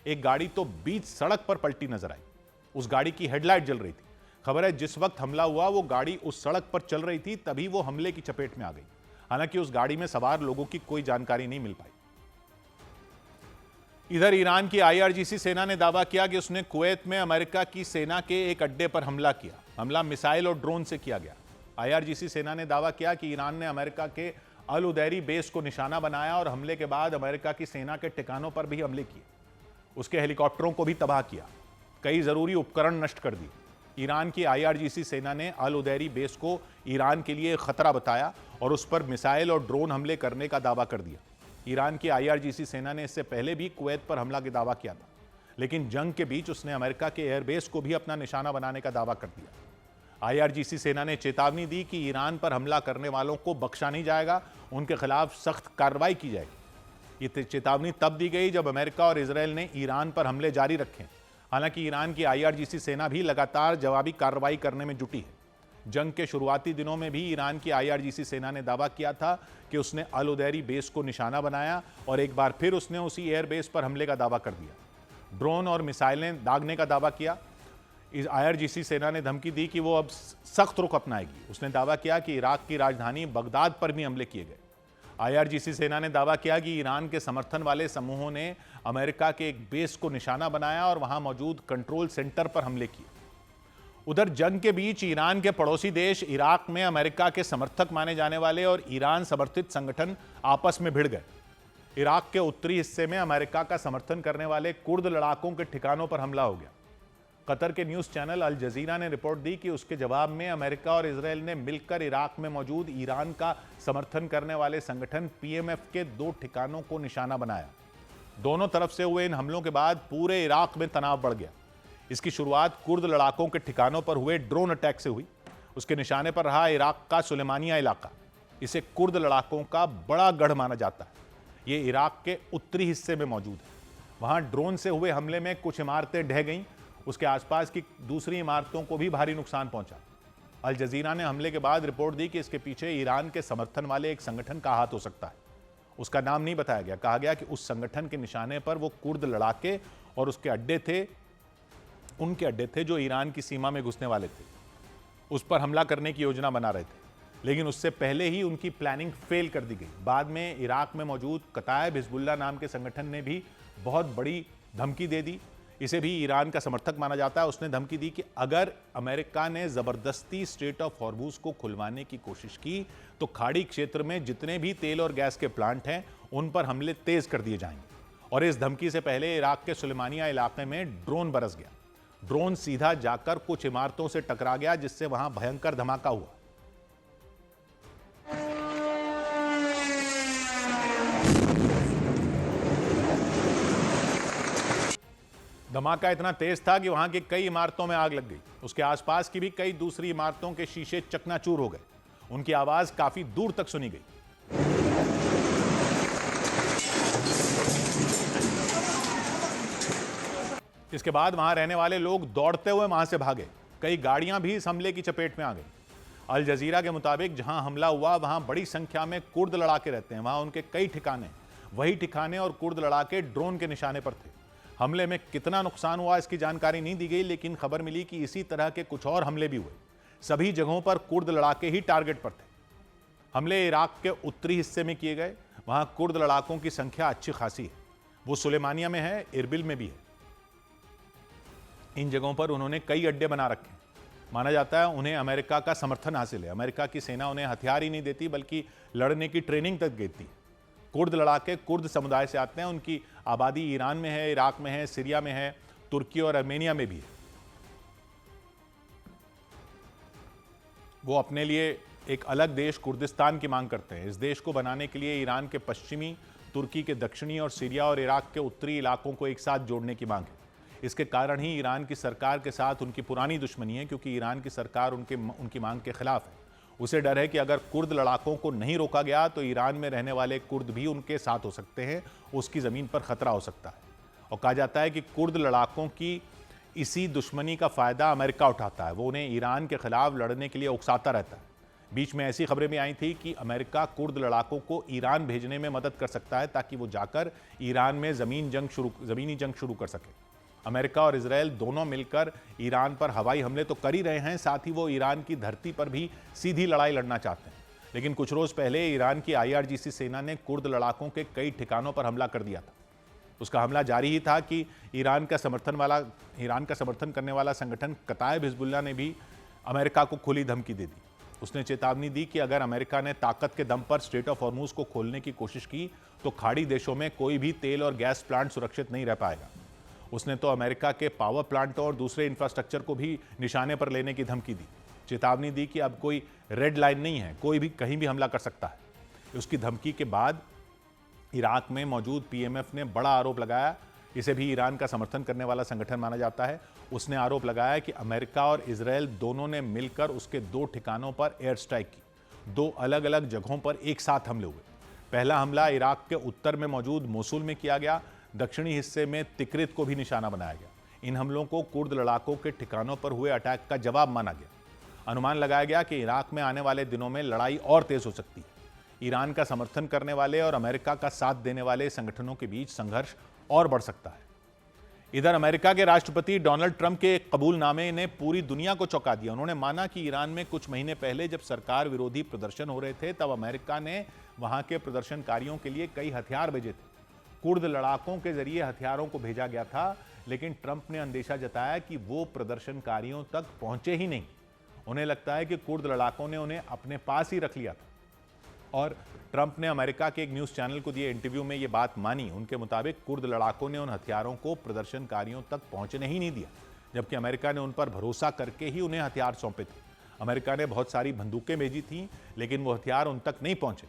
एक गाड़ी तो बीच सड़क पर पलटी नजर आई। उस गाड़ी की हेडलाइट जल रही थी। खबर है, जिस वक्त हमला हुआ वो गाड़ी उस सड़क पर चल रही थी, तभी वो हमले की चपेट में आ गई। हालांकि उस गाड़ी में सवार लोगों की कोई जानकारी नहीं मिल पाई। इधर ईरान की IRGC सेना ने दावा किया कि उसने कुवैत में अमेरिका की सेना के एक अड्डे पर हमला किया। हमला मिसाइल और ड्रोन से किया गया। IRGC सेना ने दावा किया कि ईरान ने अमेरिका के अल उदैरी बेस को निशाना बनाया और हमले के बाद अमेरिका की सेना के ठिकानों पर भी हमले किए। उसके हेलीकॉप्टरों को भी तबाह किया। कई जरूरी उपकरण नष्ट कर दिए। ईरान की IRGC सेना ने अल उदैरी बेस को ईरान के लिए खतरा बताया और उस पर मिसाइल और ड्रोन हमले करने का दावा कर दिया। ईरान की IRGC सेना ने इससे पहले भी कुवैत पर हमला का दावा किया था, लेकिन जंग के बीच उसने अमेरिका के एयरबेस को भी अपना निशाना बनाने का दावा कर दिया। IRGC सेना ने चेतावनी दी कि ईरान पर हमला करने वालों को बख्शा नहीं जाएगा, उनके खिलाफ सख्त कार्रवाई की जाएगी। ये चेतावनी तब दी गई जब अमेरिका और इजराइल ने ईरान पर हमले जारी रखे। हालांकि ईरान की IRGC सेना भी लगातार जवाबी कार्रवाई करने में जुटी है। जंग के शुरुआती दिनों में भी ईरान की IRGC सेना ने दावा किया था कि उसने अल उदैरी बेस को निशाना बनाया और एक बार फिर उसने उसी एयरबेस पर हमले का दावा कर दिया। ड्रोन और मिसाइलें दागने का दावा किया। इस IRGC सेना ने धमकी दी कि वो अब सख्त रुख अपनाएगी। उसने दावा किया कि इराक की राजधानी बगदाद पर भी हमले किए गए। IRGC सेना ने दावा किया कि ईरान के समर्थन वाले समूहों ने अमेरिका के एक बेस को निशाना बनाया और वहां मौजूद कंट्रोल सेंटर पर हमले किए। उधर जंग के बीच ईरान के पड़ोसी देश इराक में अमेरिका के समर्थक माने जाने वाले और ईरान समर्थित संगठन आपस में भिड़ गए। इराक के उत्तरी हिस्से में अमेरिका का समर्थन करने वाले कुर्द लड़ाकों के ठिकानों पर हमला हो गया। कतर के न्यूज़ चैनल अल जजीरा ने रिपोर्ट दी कि उसके जवाब में अमेरिका और इजराइल ने मिलकर इराक में मौजूद ईरान का समर्थन करने वाले संगठन PMF के 2 ठिकानों को निशाना बनाया। दोनों तरफ से हुए इन हमलों के बाद पूरे इराक में तनाव बढ़ गया। इसकी शुरुआत कुर्द लड़ाकों के ठिकानों पर हुए ड्रोन अटैक से हुई। उसके निशाने पर रहा इराक का सुलेमानिया इलाका। इसे कुर्द लड़ाकों का बड़ा गढ़ माना जाता है। ये इराक के उत्तरी हिस्से में मौजूद है। वहां ड्रोन से हुए हमले में कुछ इमारतें ढह गईं। उसके आसपास की दूसरी इमारतों को भी भारी नुकसान पहुंचा। अल जजीरा ने हमले के बाद रिपोर्ट दी कि इसके पीछे ईरान के समर्थन वाले एक संगठन का हाथ हो सकता है। उसका नाम नहीं बताया गया। कहा गया कि उस संगठन के निशाने पर वो कुर्द लड़ाके और उसके अड्डे थे, उनके अड्डे थे जो ईरान की सीमा में घुसने वाले थे, उस पर हमला करने की योजना बना रहे थे। लेकिन उससे पहले ही उनकी प्लानिंग फेल कर दी गई। बाद में इराक में मौजूद कताइब हिजबुल्लाह नाम के संगठन ने भी बहुत बड़ी धमकी दे दी। इसे भी ईरान का समर्थक माना जाता है। उसने धमकी दी कि अगर अमेरिका ने ज़बरदस्ती स्ट्रेट ऑफ हॉर्मूज को खुलवाने की कोशिश की तो खाड़ी क्षेत्र में जितने भी तेल और गैस के प्लांट हैं उन पर हमले तेज कर दिए जाएंगे। और इस धमकी से पहले इराक के सुलेमानिया इलाके में ड्रोन बरस गया। ड्रोन सीधा जाकर कुछ इमारतों से टकरा गया, जिससे वहां भयंकर धमाका हुआ। धमाका इतना तेज था कि वहां की कई इमारतों में आग लग गई। उसके आसपास की भी कई दूसरी इमारतों के शीशे चकनाचूर हो गए। उनकी आवाज काफी दूर तक सुनी गई। इसके बाद वहां रहने वाले लोग दौड़ते हुए वहां से भागे। कई गाड़ियां भी इस हमले की चपेट में आ गई। अल जजीरा के मुताबिक जहां हमला हुआ वहां बड़ी संख्या में कुर्द लड़ाके रहते हैं। वहां उनके कई ठिकाने, वही ठिकाने और कुर्द लड़ाके ड्रोन के निशाने पर थे। हमले में कितना नुकसान हुआ इसकी जानकारी नहीं दी गई, लेकिन खबर मिली कि इसी तरह के कुछ और हमले भी हुए। सभी जगहों पर कुर्द लड़ाके ही टारगेट पर थे। हमले इराक के उत्तरी हिस्से में किए गए। वहां कुर्द लड़ाकों की संख्या अच्छी खासी है। वो सुलेमानिया में है, इरबिल में भी है। इन जगहों पर उन्होंने कई अड्डे बना रखे हैं। माना जाता है उन्हें अमेरिका का समर्थन हासिल है। अमेरिका की सेना उन्हें हथियार ही नहीं देती बल्कि लड़ने की ट्रेनिंग तक देती है। कुर्द लड़ाके कुर्द समुदाय से आते हैं। उनकी आबादी ईरान में है, इराक में है, सीरिया में है, तुर्की और अर्मेनिया में भी है। वो अपने लिए एक अलग देश कुर्दिस्तान की मांग करते हैं। इस देश को बनाने के लिए ईरान के पश्चिमी, तुर्की के दक्षिणी और सीरिया और इराक के उत्तरी इलाकों को एक साथ जोड़ने की मांग है। इसके कारण ही ईरान की सरकार के साथ उनकी पुरानी दुश्मनी है, क्योंकि ईरान की सरकार उनकी मांग के खिलाफ है। उसे डर है कि अगर कुर्द लड़ाकों को नहीं रोका गया तो ईरान में रहने वाले कुर्द भी उनके साथ हो सकते हैं। उसकी ज़मीन पर खतरा हो सकता है। और कहा जाता है कि कुर्द लड़ाकों की इसी दुश्मनी का फ़ायदा अमेरिका उठाता है। वो उन्हें ईरान के खिलाफ लड़ने के लिए उकसाता रहता है। बीच में ऐसी खबरें भी आई थी कि अमेरिका कुर्द लड़ाकों को ईरान भेजने में मदद कर सकता है ताकि वो जाकर ईरान में ज़मीनी जंग शुरू कर सके। अमेरिका और इजराइल दोनों मिलकर ईरान पर हवाई हमले तो कर ही रहे हैं, साथ ही वो ईरान की धरती पर भी सीधी लड़ाई लड़ना चाहते हैं। लेकिन कुछ रोज़ पहले ईरान की IRGC सेना ने कुर्द लड़ाकों के कई ठिकानों पर हमला कर दिया था। उसका हमला जारी ही था कि ईरान का समर्थन करने वाला संगठन कताइब हिजबुल्लाह ने भी अमेरिका को खुली धमकी दे दी। उसने चेतावनी दी कि अगर अमेरिका ने ताकत के दम पर स्ट्रेट ऑफ हॉर्मूज को खोलने की कोशिश की तो खाड़ी देशों में कोई भी तेल और गैस प्लांट सुरक्षित नहीं रह पाएगा। उसने तो अमेरिका के पावर प्लांटों और दूसरे इंफ्रास्ट्रक्चर को भी निशाने पर लेने की धमकी दी। चेतावनी दी कि अब कोई रेड लाइन नहीं है, कोई भी कहीं भी हमला कर सकता है। उसकी धमकी के बाद इराक में मौजूद PMF ने बड़ा आरोप लगाया। इसे भी ईरान का समर्थन करने वाला संगठन माना जाता है। उसने आरोप लगाया कि अमेरिका और इजराइल दोनों ने मिलकर उसके 2 ठिकानों पर एयर स्ट्राइक की। 2 अलग अलग जगहों पर एक साथ हमले हुए। पहला हमला इराक के उत्तर में मौजूद मोसुल में किया गया। दक्षिणी हिस्से में तिक्रित को भी निशाना बनाया गया। इन हमलों को कुर्द लड़ाकों के ठिकानों पर हुए अटैक का जवाब माना गया। अनुमान लगाया गया कि इराक में आने वाले दिनों में लड़ाई और तेज हो सकती है। ईरान का समर्थन करने वाले और अमेरिका का साथ देने वाले संगठनों के बीच संघर्ष और बढ़ सकता है। इधर अमेरिका के राष्ट्रपति डोनाल्ड ट्रंप के कबूलनामे ने पूरी दुनिया को चौंका दिया। उन्होंने माना कि ईरान में कुछ महीने पहले जब सरकार विरोधी प्रदर्शन हो रहे थे तब अमेरिका ने वहां के प्रदर्शनकारियों के लिए कई हथियार भेजे थे। कुर्द लड़ाकों के जरिए हथियारों को भेजा गया था, लेकिन ट्रंप ने अंदेशा जताया कि वो प्रदर्शनकारियों तक पहुंचे ही नहीं। उन्हें लगता है कि कुर्द लड़ाकों ने उन्हें अपने पास ही रख लिया था। और ट्रंप ने अमेरिका के एक न्यूज़ चैनल को दिए इंटरव्यू में ये बात मानी। उनके मुताबिक कुर्द लड़ाकों ने उन हथियारों को प्रदर्शनकारियों तक पहुंचने ही नहीं दिया, जबकि अमेरिका ने उन पर भरोसा करके ही उन्हें हथियार सौंपे थे। अमेरिका ने बहुत सारी बंदूकें भेजी थीं, लेकिन वो हथियार उन तक नहीं पहुंचे।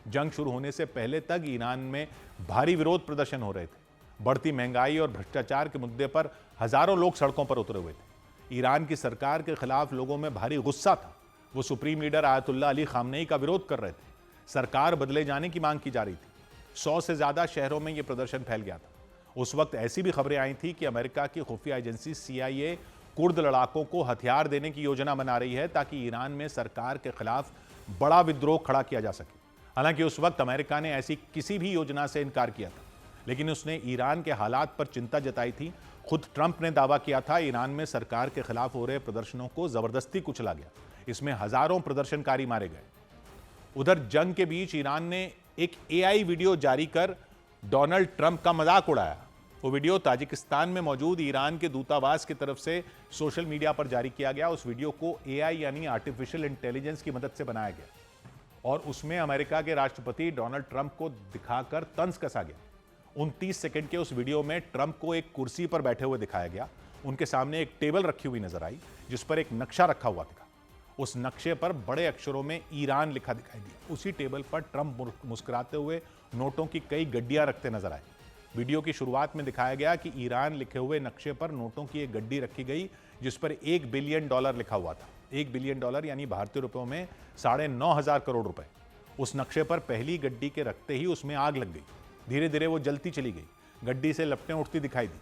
जंग शुरू होने से पहले तक ईरान में भारी विरोध प्रदर्शन हो रहे थे। बढ़ती महंगाई और भ्रष्टाचार के मुद्दे पर हजारों लोग सड़कों पर उतरे हुए थे। ईरान की सरकार के खिलाफ लोगों में भारी गुस्सा था। वो supreme leader Ayatollah Ali Khamenei का विरोध कर रहे थे। सरकार बदले जाने की मांग की जा रही थी। 100 से ज्यादा शहरों में यह प्रदर्शन फैल गया था। उस वक्त ऐसी भी खबरें आई थी कि अमेरिका की खुफिया एजेंसी CIA कुर्द लड़ाकों को हथियार देने की योजना बना रही है ताकि ईरान में सरकार के खिलाफ बड़ा विद्रोह खड़ा किया जा सके। हालांकि उस वक्त अमेरिका ने ऐसी किसी भी योजना से इनकार किया था, लेकिन उसने ईरान के हालात पर चिंता जताई थी। खुद ट्रंप ने दावा किया था ईरान में सरकार के खिलाफ हो रहे प्रदर्शनों को जबरदस्ती कुचला गया, इसमें हजारों प्रदर्शनकारी मारे गए। उधर जंग के बीच ईरान ने एक एआई वीडियो जारी कर डोनाल्ड ट्रंप का मजाक उड़ाया। वो वीडियो ताजिकिस्तान में मौजूद ईरान के दूतावास की तरफ से सोशल मीडिया पर जारी किया गया। उस वीडियो को एआई यानी आर्टिफिशियल इंटेलिजेंस की मदद से बनाया गया और उसमें अमेरिका के राष्ट्रपति डोनाल्ड ट्रंप को दिखाकर तंज कसा गया। 29 सेकंड के उस वीडियो में ट्रंप को एक कुर्सी पर बैठे हुए दिखाया गया। उनके सामने एक टेबल रखी हुई नजर आई जिस पर एक नक्शा रखा हुआ था। उस नक्शे पर बड़े अक्षरों में ईरान लिखा दिखाई दिया। उसी टेबल पर ट्रंप मुस्कुराते हुए नोटों की कई गड्डियां रखते नजर आए। वीडियो की शुरुआत में दिखाया गया कि ईरान लिखे हुए नक्शे पर नोटों की एक गड्डी रखी गई जिस पर $1 बिलियन लिखा हुआ था। $1 बिलियन यानी भारतीय रुपयों में 9,500 करोड़ रुपए। उस नक्शे पर पहली गड्डी के रखते ही उसमें आग लग गई। धीरे धीरे वो जलती चली गई, गड्डी से लपटें उठती दिखाई दी।